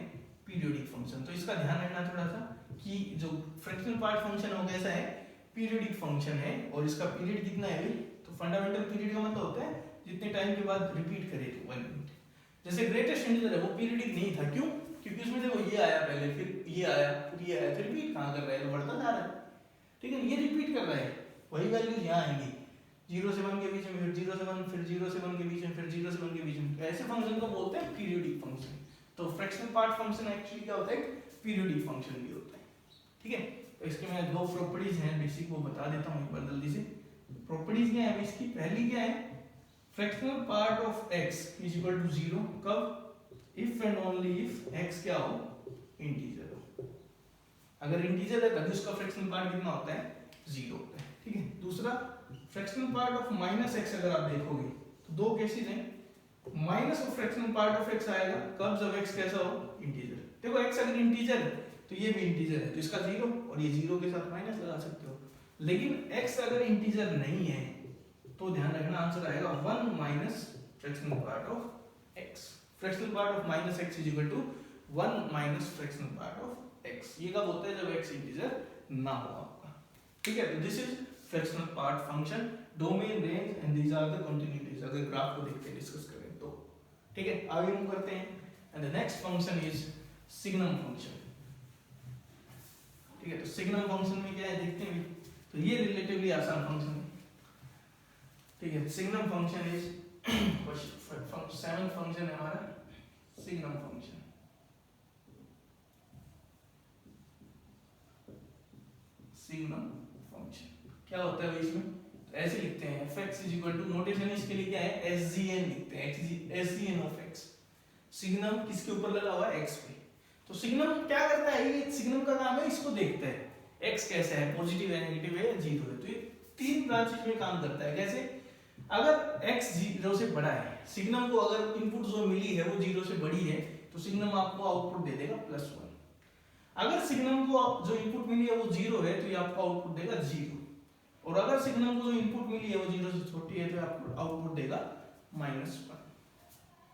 पीरियोडिक फंक्शन। तो इसका ध्यान रखना थोड़ा सा कि जो फ्रैक्शनल पार्ट फंक्शन हो कैसा है, पीरियोडिक फंक्शन है, और इसका पीरियड कितना है भाई, तो फंडामेंटल पीरियड का मतलब होता है जितने टाइम के बाद रिपीट करे तो 1 मिनट। जैसे ग्रेटेस्ट इंटीजर है वो पीरियडिक नहीं था, क्यों, क्योंकि उसमें देखो ये आया पहले, फिर ये आया, फिर ये आया, फिर रिपीट कहाँ कर रहा है, तो बढ़ता जा रहा है, ठीक है, ये रिपीट कर रहा है, वही वैल्यूज यहाँ आएंगी 0 से 1 के बीच में, फिर 0 से 1, फिर 0 से 1 के बीच में, फिर 0 से 1 के बीच में, ऐसे फंक्शन को बोलते हैं पीरियोडिक फंक्शन। तो फ्रैक्शनल पार्ट फंक्शन एक्चुअली क्या होता है, पीरियोडिक फंक्शन भी होता है, ठीक है। तो इसके मैं दो प्रॉपर्टीज हैं बेसिक, वो बता देता हूँ एक बार जल्दी से। प्रॉपर्टीज क्या है इसकी, पहली क्या है, fractional part of x is equal to 0 कब, if and only if x क्या हो, इंटीजर हो। अगर इंटीजर है तब उसका फ्रैक्शनल पार्ट कितना होता है, 0 होता है, ठीक है। दूसरा फ्रैक्शनल पार्ट ऑफ -x अगर आप देखोगे तो दो केसेस हैं, minus of fractional part of x आएगा कब, जब x कैसा हो, इंटीजर। देखो x अगर इंटीजर है तो ये भी इंटीजर है, तो इसका 0 और ये 0 के साथ माइनस लगा सकते हो। लेकिन x अगर इंटीजर नहीं है तो ध्यान रखना आंसर आएगा 1 minus fractional part of x। Fractional part of -x is equal to 1 minus fractional part of x। ये कब होता है, जब x इंटीजर ना हो आपका, ठीक है। तो this is fractional part function, domain, range and these are the continuities. अगर ग्राफ को देखते हैं, डिस्कस करें तो, ठीक है। आगे मूव करते हैं, and the next function is signum function, ठीक है। तो सिग्नम फंक्शन में क्या है देखते हैं, तो ये रिलेटिवली आसान फंक्शन है, ठीक है। Signum function is 7th function है हमारा सिग्नम फंक्शन। सिग्नम फंक्शन क्या होता है इसमें, तो ऐसे लिखते हैं fx is equal to, notation इसके लिए क्या है, sgn लिखते हैं, sgn ऑफ x। सिग्नम किसके ऊपर लगा हुआ है, x पे। तो सिग्नम क्या करता है, ये सिग्नम का काम है, इसको देखता है x कैसा है, पॉजिटिव है, नेगेटिव है, 0 है। तो ये 3 ब्रांचेस में काम करता है। कैसे, अगर x 0 से बड़ा है, सिग्नम को अगर इनपुट जो मिली है वो 0 से बड़ी है, तो सिग्नम आपको आउटपुट दे देगा +1। अगर सिग्नम को जो इनपुट मिली है वो 0 है तो ये आपको आउटपुट देगा 0, और अगर सिग्नम को जो इनपुट मिली है वो 0 से छोटी है तो आपको आउटपुट देगा -1,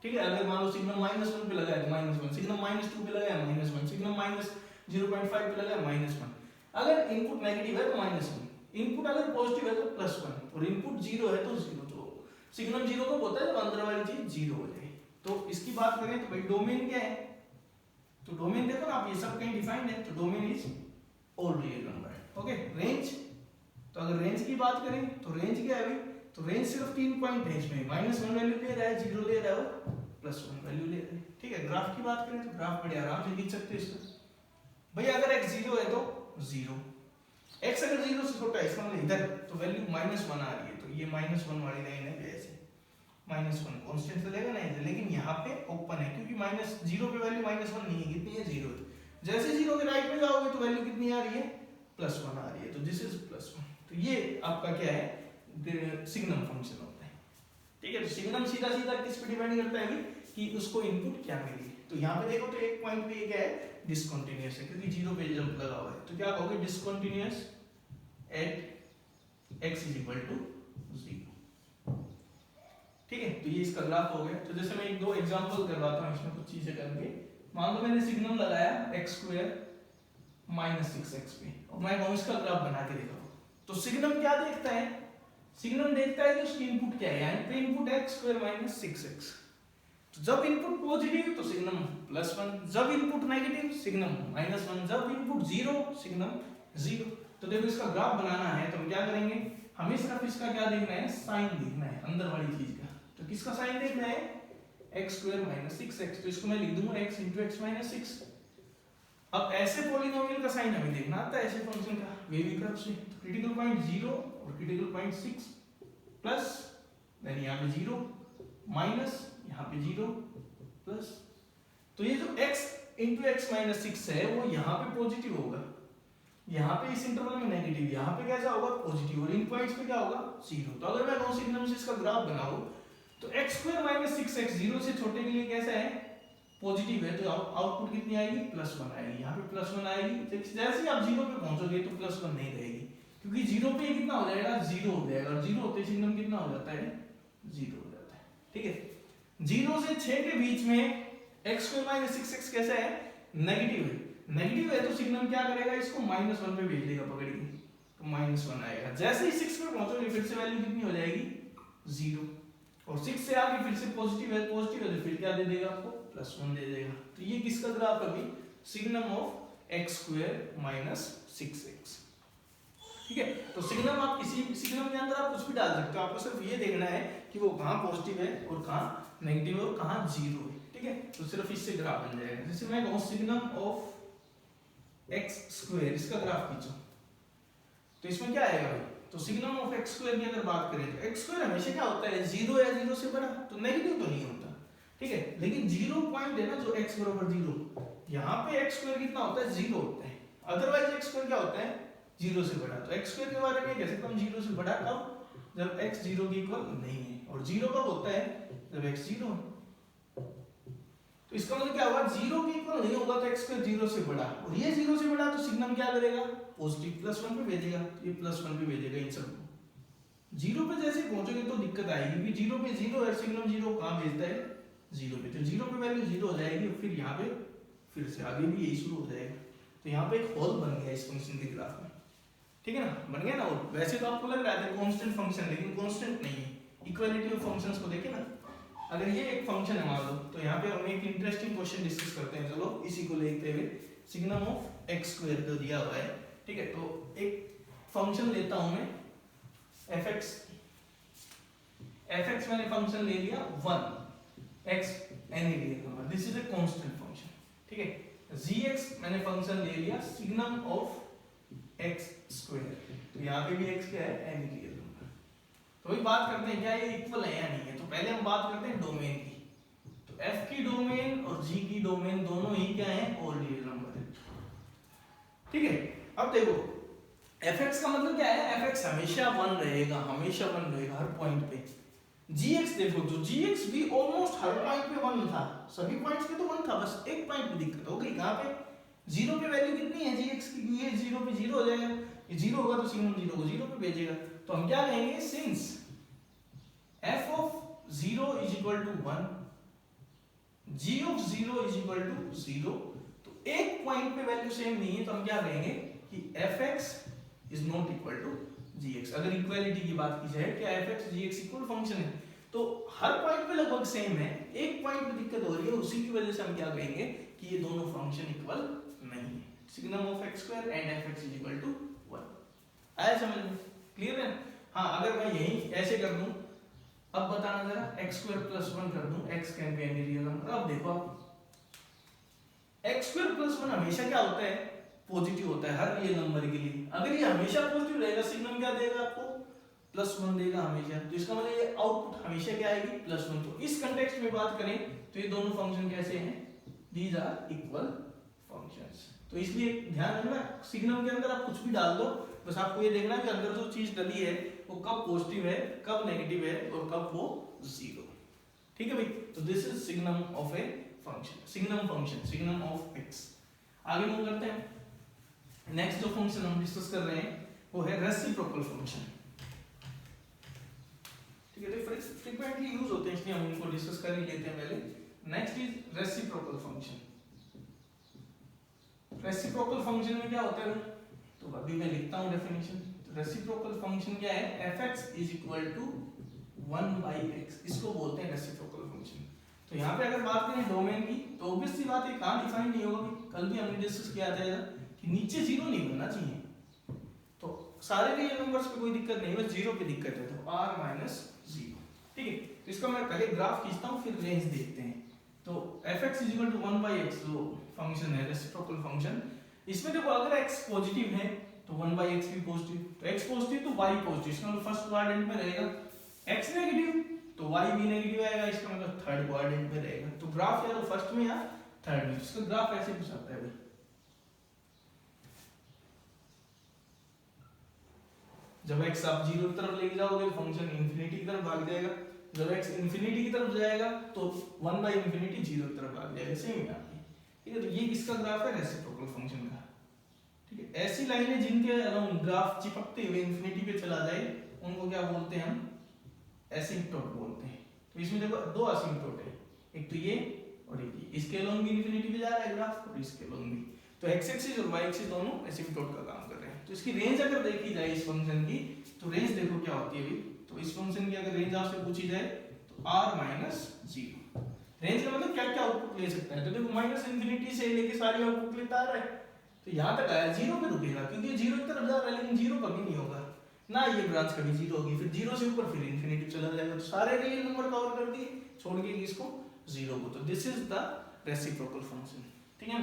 ठीक है। अगर मान लो सिग्नम -1 पे लगा है तो -1, सिग्नम -2 पे लगा है -1, सिग्नम -0.5 पे लगा है -1। अगर इनपुट नेगेटिव है तो -1, इनपुट अगर पॉजिटिव है तो +1, और इनपुट 0 है तो 0। तो सिग्नम 0 कब होता है, जब अंदर वाली चीज 0 हो जाए। तो इसकी बात करें तो भाई डोमेन क्या है, तो डोमेन देखो ना आप, ये सब कहीं डिफाइंड है, तो domain is all real number, okay. Range, तो अगर रेंज की बात करें तो रेंज क्या है भाई, तो रेंज सिर्फ 3 पॉइंट है, इसमें -1 वैल्यू ले रहा है, 0 ले रहा है, +1 वैल्यू ले रहा है, ठीक है। ग्राफ की बात करें तो ग्राफ बड़े आराम से लिख सकते हैं इसको, भाई अगर x 0 है तो 0, x अगर 0 से छोटा है इसका मतलब इधर तो वैल्यू -1 आ रही है, तो ये -1 वाली लाइन है ऐसे, -1 कांस्टेंट चलेगा ना ऐसे, लेकिन यहाँ पे ओपन है क्योंकि -0 पे वैल्यू -1 नहीं है, कितनी है 0 है। जैसे 0 के राइट में जाओगे तो वैल्यू कितनी आ रही है +1 आ रही है, तो दिस इज +1। तो ये आपका क्या है सिग्नम फंक्शन होता है, ठीक है। तो सिग्नम सीधा सीधा किस पे डिपेंड करता है कि उसको इनपुट क्या मिली है। तो यहाँ पे देखो तो एक पॉइंट पे ये क्या है डिसकंटीन्यूअस है क्योंकि 0 पे जंप लगा हुआ है, तो क्या कहोगे डिसकंटीन्यूअस एट x = 0, ठीक है। तो ये इसका ग्राफ हो गया। तो जैसे मैं एक दो एग्जांपल करवाता हूँ इसमें कुछ चीजें करके। मान लो मैंने सिग्नम लगाया x² - 6x पे और मैं कहूँ इसका ग्राफ बना के दिखाऊं, तो सिग्नम क्या देखता है, सिग्नम देखता है कि उसकी इनपुट क्या है, यानी पे इनपुट x² - 6x। तो जब इनपुट पॉजिटिव तो सिग्नम +1, जब इनपुट नेगेटिव सिग्नम -1, जब इनपुट 0 सिग्नम 0। तो देखो इसका ग्राफ बनाना है तो हम क्या करेंगे, हमें सिर्फ इसका क्या देखना है साइन देखना है अंदर वाली चीज का। तो किसका साइन देखना है x² - 6x, तो इसको मैं लिख दूंगा x × x - 6। अब ऐसे पॉलिनोमियल का साइन हमें देखना आता है ऐसे फंक्शन का वेव कर्व से। तो क्रिटिकल पॉइंट 0 और क्रिटिकल पॉइंट 6 प्लस देन यहाँ पे 0 माइनस यहाँ पे 0 प्लस। तो ये जो x × x - 6 है वो यहाँ पे पॉजिटिव होगा, यहाँ पे इस इंटरवल में नेगेटिव, यहाँ पे कैसा होगा पॉजिटिव, और इन पॉइंट्स पे क्या होगा 0। तो अगर मैं कहूँ सिग्नम से इसका ग्राफ बनाऊं तो x² - 6x 0 से छोटे के लिए कैसा है पॉजिटिव है, तो आउटपुट कितनी आएगी +1 आएगी, यहाँ पे +1 आएगी। जैसे ही आप 0 पे पहुंचोगे तो +1 नहीं रहेगी क्योंकि 0 पे कितना हो जाएगा 0 हो जाएगा, और 0 होते सिग्नम कितना हो जाता है 0 हो जाता है, ठीक है। 0 से 6 के बीच में x² - 6x कैसा है नेगेटिव है, नेगेटिव है तो सिग्नम क्या करेगा इसको -1 पे भेज देगा पकड़ के, तो -1 आएगा। जैसे ही 6 पे पहुंचोगे फिर से वैल्यू कितनी हो जाएगी 0, और 6 से आगे फिर से पॉजिटिव है तो फिर क्या दे देगा आपको +1 दे देगा। तो ये किसका ग्राफ है सिग्नम ऑफ x² - 6x, ठीक है। तो सिग्नम आप किसी सिग्नम के अंदर आप कुछ भी डाल सकते हो, आपको सिर्फ ये देखना है कि वो कहाँ पॉजिटिव है और कहाँ नेगेटिव है और कहाँ 0 है, ठीक है। तो सिर्फ इससे ग्राफ बन जाएगा। जैसे मैं कहूँ सिग्नम ऑफ x², इसका ग्राफ खींचो तो इसमें क्या आएगा भाई, तो सिग्नम ऑफ x² की अगर बात करें तो x² हमेशा क्या होता है 0 या 0 से बड़ा, तो नेगेटिव तो नहीं होता, ठीक है। लेकिन 0 पॉइंट है ना जो x = 0, यहाँ पे x² कितना होता है 0 होता है, अदरवाइज x² क्या होता है 0 से बड़ा। तो x² के बारे में कह सकता हूँ 0 से बड़ा कब, जब x 0 के इक्वल नहीं है, और 0 कब होता है जब x 0 है। तो इसका मतलब क्या होगा 0 के इक्वल नहीं होगा तो x² 0 से बड़ा, और ये 0 से बड़ा तो सिग्नम क्या करेगा पॉजिटिव +1 पे भेजेगा, ये +1 पे भेजेगा इन सबको। 0 पे जैसे पहुंचोगे तो दिक्कत आएगी क्योंकि 0 पे 0 है, सिग्नम 0 कहाँ भेजता है 0 पे, तो 0 पे वैल्यू 0 हो जाएगी, और फिर यहाँ पे फिर से आगे भी यही शुरू हो जाएगा। तो यहाँ पे एक होल बन गया इस फंक्शन के ग्राफ में, ठीक है ना, बन गया ना। और वैसे तो आपको लग रहा है कांस्टेंट फंक्शन, लेकिन कांस्टेंट नहीं है। इक्वालिटी ऑफ फंक्शंस को देखें ना, अगर ये एक फंक्शन है मान लो, तो यहाँ पे हम एक इंटरेस्टिंग क्वेश्चन डिस्कस करते हैं, चलो इसी को लेते हुए। सिग्नम ऑफ x² जो दिया हुआ है, ठीक है। तो एक फंक्शन लेता हूं मैं fx मैंने फंक्शन ले लिया 1 x any real number, this is a constant function, ठीक है। gx मैंने फंक्शन ले लिया सिग्नम ऑफ x², तो यहाँ पे भी x क्या है एनी रियल नंबर। तो वही बात करते हैं क्या ये इक्वल है या नहीं है। तो पहले हम बात करते हैं डोमेन की। तो f की डोमेन और g की डोमेन दोनों ही क्या है ऑल रियल नंबर है, ठीक है। अब देखो fx का मतलब क्या है, fx हमेशा 1 रहेगा, हमेशा 1 रहेगा हर पॉइंट पे। gx देखो तो gx भी ऑलमोस्ट हर पॉइंट पे 1 था, सभी पॉइंट्स पे तो 1 था, बस एक पॉइंट पे दिक्कत हो गई, कहां पे 0 पे वैल्यू कितनी है gx की, ये 0 पे 0 हो जाएगा, ये 0 होगा तो सिग्नम 0 को 0 पे भेजेगा। तो हम क्या कहेंगे since f of 0 = 1, g of 0 = 0, तो एक पॉइंट पे वैल्यू सेम नहीं है, तो हम क्या कहेंगे कि fx is not equal to gx। अगर इक्वालिटी की बात की जाए क्या fx gx इक्वल फंक्शन है, तो हर पॉइंट पे लगभग सेम है, एक पॉइंट पे दिक्कत हो रही है, उसी की वजह से हम क्या कहेंगे कि ये दोनों फंक्शन इक्वल नहीं है। Signum of x² and fx = 1। आया समझ में, क्लियर है। हाँ, अगर मैं यही ऐसे कर दूं, अब बताना जरा x² + 1 कर दूं, x can be any real number. अब देखो आप x² + 1 हमेशा क्या होता है पॉजिटिव होता है हर रियल नंबर के लिए। अगर ये हमेशा पॉजिटिव रहेगा सिग्नम क्या देगा आपको, +1 देगा हमेशा। तो इसका मतलब ये आउटपुट हमेशा क्या आएगी, +1। तो इस कंटेक्स्ट में बात करें तो ये दोनों फंक्शन कैसे हैं, दीज आर इक्वल फंक्शंस। तो इसलिए ध्यान रखना सिग्नम के अंदर आप कुछ भी डाल दो, बस आपको ये देखना है कि अंदर जो चीज डली है वो कब पॉजिटिव है, कब नेगेटिव है और कब वो 0। ठीक है भाई। तो this is signum of a function, signum function, signum of x। आगे मूव करते हैं। नेक्स्ट जो फंक्शन हम डिस्कस कर रहे हैं वो है रेसिप्रोकल फंक्शन। ठीक है, तो फ्रीक्वेंटली यूज होते हैं इसलिए हम इनको डिस्कस कर ही लेते हैं पहले। Next is reciprocal function. Reciprocal function में क्या होता है, तो अभी मैं लिखता हूं डेफिनेशन। तो रेसिप्रोकल फंक्शन क्या है, fx is equal to 1/x, इसको बोलते हैं रेसिप्रोकल फंक्शन। तो यहाँ पे अगर बात करें डोमेन की तो ऑब्वियस सी बात है कहाँ डिफाइन नहीं होगा, कल भी हमने डिस्कस किया था कि नीचे 0 नहीं बनना चाहिए। तो सारे रियल नंबर्स पे कोई दिक्कत नहीं, बस 0 पे दिक्कत है, तो r-0। ठीक है, तो इसका मैं पहले ग्राफ खींचता हूँ फिर रेंज देखते हैं। तो fx is equal to 1/x जो फंक्शन है रेसिप्रोकल फंक्शन, इसमें देखो अगर x पॉजिटिव है तो 1/x भी पॉजिटिव, तो x पॉजिटिव तो y पॉजिटिव, इसका मतलब फर्स्ट क्वाड्रेंट में रहेगा। x नेगेटिव तो y भी नेगेटिव आएगा, इसका मतलब थर्ड क्वाड्रेंट में रहेगा। तो ग्राफ या तो फर्स्ट में या थर्ड में, इसका ग्राफ ऐसे कुछ आता है भाई। जब x आप 0 की तरफ लेके जाओगे फंक्शन इंफिनिटी की तरफ भाग जाएगा, जब x इंफिनिटी की तरफ जाएगा तो 1/∞ 0 की तरफ भाग जाएगा, सेम है आपकी। ठीक है, तो ये किसका ग्राफ है, रेसिप्रोकल फंक्शन का। ठीक है, ऐसी लाइनें जिनके अराउंड ग्राफ चिपकते हुए इंफिनिटी पे चला जाए उनको क्या बोलते हैं हम, एसिम्पटोट बोलते हैं। तो इसमें देखो दो एसिम्पटोट है, एक तो ये और एक ये, इसके अलोंग भी इंफिनिटी पे जा रहा है ग्राफ और इसके अलोंग भी। तो x एक्सिस और y एक्सिस दोनों एसिम्पटोट का काम कर रहे हैं। तो इसकी रेंज अगर देखी जाए इस फंक्शन की, तो रेंज देखो क्या होती है भाई। तो इस फंक्शन की अगर रेंज आपसे पूछी जाए तो r-0। रेंज का मतलब क्या क्या आउटपुट ले सकता है, तो देखो -∞ से लेके सारी आउटपुट लेता आ रहा है, तो यहाँ तक आया 0 पे रुकेगा क्योंकि 0 की तरफ जा रहा है, लेकिन 0 कभी नहीं होगा ना, ये ब्रांच कभी 0 होगी, फिर 0 से ऊपर फिर इंफिनिटी चला जाएगा। तो सारे रियल नंबर कवर कर दिए छोड़ के इसको 0 को। तो this is the reciprocal function. ठीक है,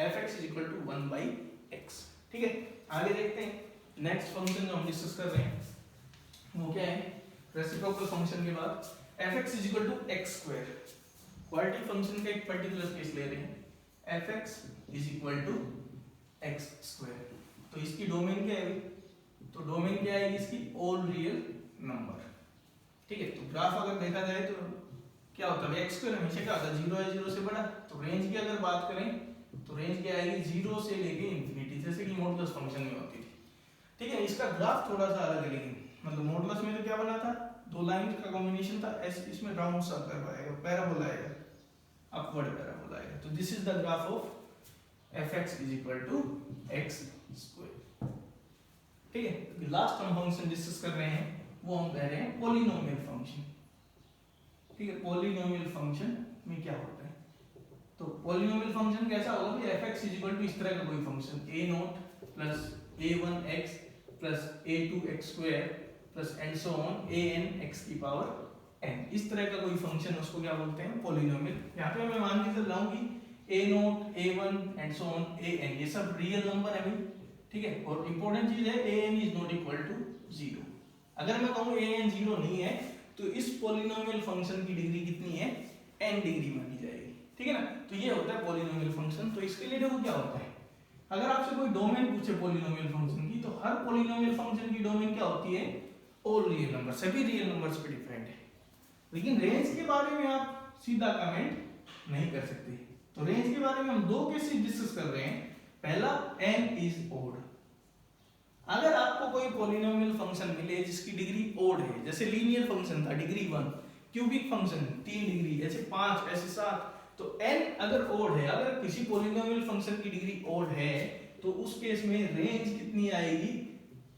fx is equal to 1/x। ठीक है, आगे देखते हैं नेक्स्ट फंक्शन जो हम डिस्कस कर रहे हैं वो क्या है। रेसिप्रोकल फंक्शन के बाद fx is equal to x²। Quadratic function का एक पर्टिकुलर केस ले रहे हैं, fx is equal to x²। तो इसकी डोमेन क्या है, तो डोमेन क्या है इसकी, ऑल रियल नंबर। ठीक है, तो ग्राफ अगर देखा जाए तो क्या होता है, x² हमेशा क्या होता है, 0 है 0 से बड़ा। तो रेंज की अगर बात करें तो रेंज क्या आएगी, 0 से लेके इंफिनिटी, जैसे कि मॉडुलस फंक्शन में होती थी। ठीक है, इसका ग्राफ थोड़ा सा अलग है, लेकिन मतलब मॉडुलस में तो क्या बना था, दो लाइन का कॉम्बिनेशन था, इसमें राउंड सा कर्व आएगा, पैराबोला आएगा, अपवर्ड पैराबोला आएगा। तो this is the graph of fx is equal to x²। ठीक है, लास्ट हम फंक्शन डिस्कस कर रहे हैं वो हम कह रहे हैं पॉलिनोमियल फंक्शन। ठीक है, पॉलिनोमियल फंक्शन में क्या होता है, तो पॉलिनोमियल फंक्शन कैसा होगा कि fx इज इक्वल टू इस तरह का कोई function a0 plus a1x plus a2x² plus and so on an x की पावर n, इस तरह का कोई फंक्शन, उसको क्या बोलते हैं, पॉलिनोमियल। यहाँ पे मैं मान के चल रहा हूँ कि a0 a1 and so on an ये सब रियल नंबर है भाई। ठीक है, और इंपॉर्टेंट चीज है an is not equal to 0। अगर मैं कहूँ an 0 नहीं है तो इस पॉलिनोमियल फंक्शन की डिग्री कितनी है, n डिग्री मानी जाएगी। ठीक है ना, तो ये होता है पॉलिनोमियल फंक्शन। तो इसके लिए देखो क्या होता है, अगर आपसे कोई डोमेन पूछे पॉलिनोमियल फंक्शन की, तो हर पॉलिनोमियल फंक्शन की डोमेन क्या होती है, ऑल रियल नंबर, सभी रियल नंबर्स पे डिफरेंट है। लेकिन रेंज के बारे में आप सीधा कमेंट नहीं कर सकते। तो रेंज के बारे में हम दो केसेस डिस्कस कर रहे हैं। पहला, n इज ओड। अगर आपको कोई पॉलिनोमियल फंक्शन मिले जिसकी डिग्री ओड है, जैसे लीनियर फंक्शन था डिग्री 1, क्यूबिक फंक्शन 3 डिग्री, ऐसे 5 ऐसे 7, तो n अगर ओड है, अगर किसी पॉलिनोमियल फंक्शन की डिग्री ओड है तो उस केस में रेंज कितनी आएगी,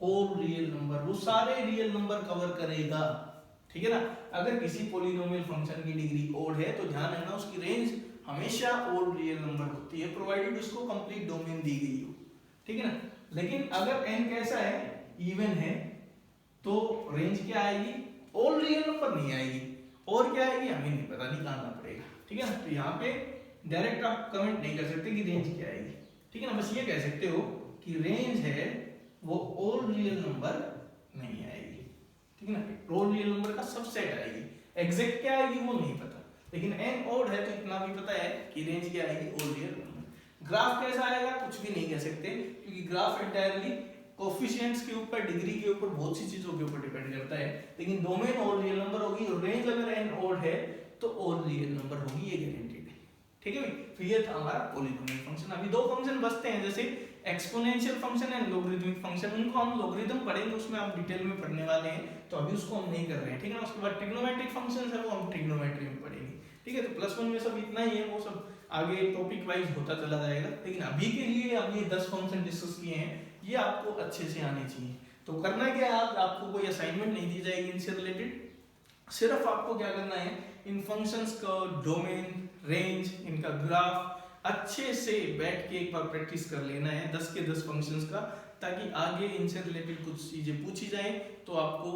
ऑल रियल नंबर, वो सारे रियल नंबर कवर करेगा। ठीक है ना, अगर किसी पॉलिनोमियल फंक्शन की डिग्री ओड है तो ध्यान रखना उसकी रेंज हमेशा ऑल रियल नंबर होती है, प्रोवाइडेड उसको कंप्लीट डोमेन दी गई हो। ठीक है ना, लेकिन अगर n कैसा है, इवन है, तो रेंज क्या आएगी, ऑल रियल नंबर नहीं आएगी, और क्या आएगी हमें नहीं पता, निकालना पड़ेगा। ठीक है ना, तो यहाँ पे डायरेक्ट आप कमेंट नहीं कर सकते कि रेंज क्या आएगी। ठीक है ना, बस ये कह सकते हो कि रेंज है वो ऑल रियल नंबर नहीं आएगी, ठीक है ना, ऑल रियल नंबर का सबसेट आएगी, एग्जैक्ट क्या आएगी वो नहीं पता, लेकिन n ऑड है तो इतना भी पता है कि रेंज क्या आएगी, ऑल रियल नंबर। ग्राफ कैसा आएगा कुछ भी नहीं कह सकते, क्योंकि ग्राफ एंटायरली कोफिशिएंट्स के ऊपर, डिग्री के ऊपर, बहुत सी चीजों के ऊपर डिपेंड करता है, लेकिन डोमेन ऑल रियल नंबर होगी और रेंज अगर n ऑड है तो ऑल रियल नंबर होगी, ये गारंटीड है, ठीक है भाई। तो ये था हमारा पॉलीनोमियल फंक्शन। अभी दो फंक्शन बचते हैं, जैसे exponential function and logarithmic function, उनको हम लॉगरिथम पढ़ेंगे, उसमें आप डिटेल में पढ़ने वाले हैं, तो अभी उसको हम नहीं कर रहे हैं, ठीक है ना। उसके बाद ट्रिग्नोमेट्रिक फंक्शंस है वो हम ट्रिग्नोमेट्री में पढ़ेंगे, ठीक है। तो +1 में सब इतना ही है, वो सब आगे टॉपिक वाइज होता चला जाएगा, लेकिन अभी के लिए अब ये 10 फंक्शन डिस्कस किए हैं, ये आपको अच्छे से आने चाहिए। तो करना क्या है, आपको कोई असाइनमेंट नहीं दी जाएगी इनसे रिलेटेड, सिर्फ आपको क्या करना है, इन फंक्शंस का डोमेन, रेंज, इनका ग्राफ अच्छे से बैठ के एक बार प्रैक्टिस कर लेना है 10 के 10 फंक्शंस का, ताकि आगे इनसे रिलेटेड कुछ चीजें पूछी जाए तो आपको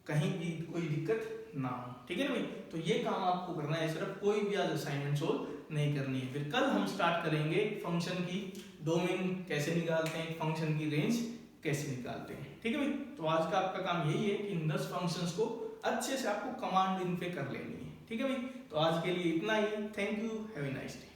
कहीं भी कोई दिक्कत ना हो, ठीक है ना भाई। तो ये काम आपको करना है, सिर्फ कोई भी आज असाइनमेंट सोल्व नहीं करनी है। फिर कल हम स्टार्ट करेंगे फंक्शन की डोमेन कैसे निकालते हैं, फंक्शन की रेंज कैसे निकालते हैं, ठीक है भाई। तो आज का आपका काम यही है कि इन 10 फंक्शंस को अच्छे से आपको कमांड इन पे कर लेनी है, ठीक है भाई। तो आज के लिए इतना ही, thank you, have a nice day.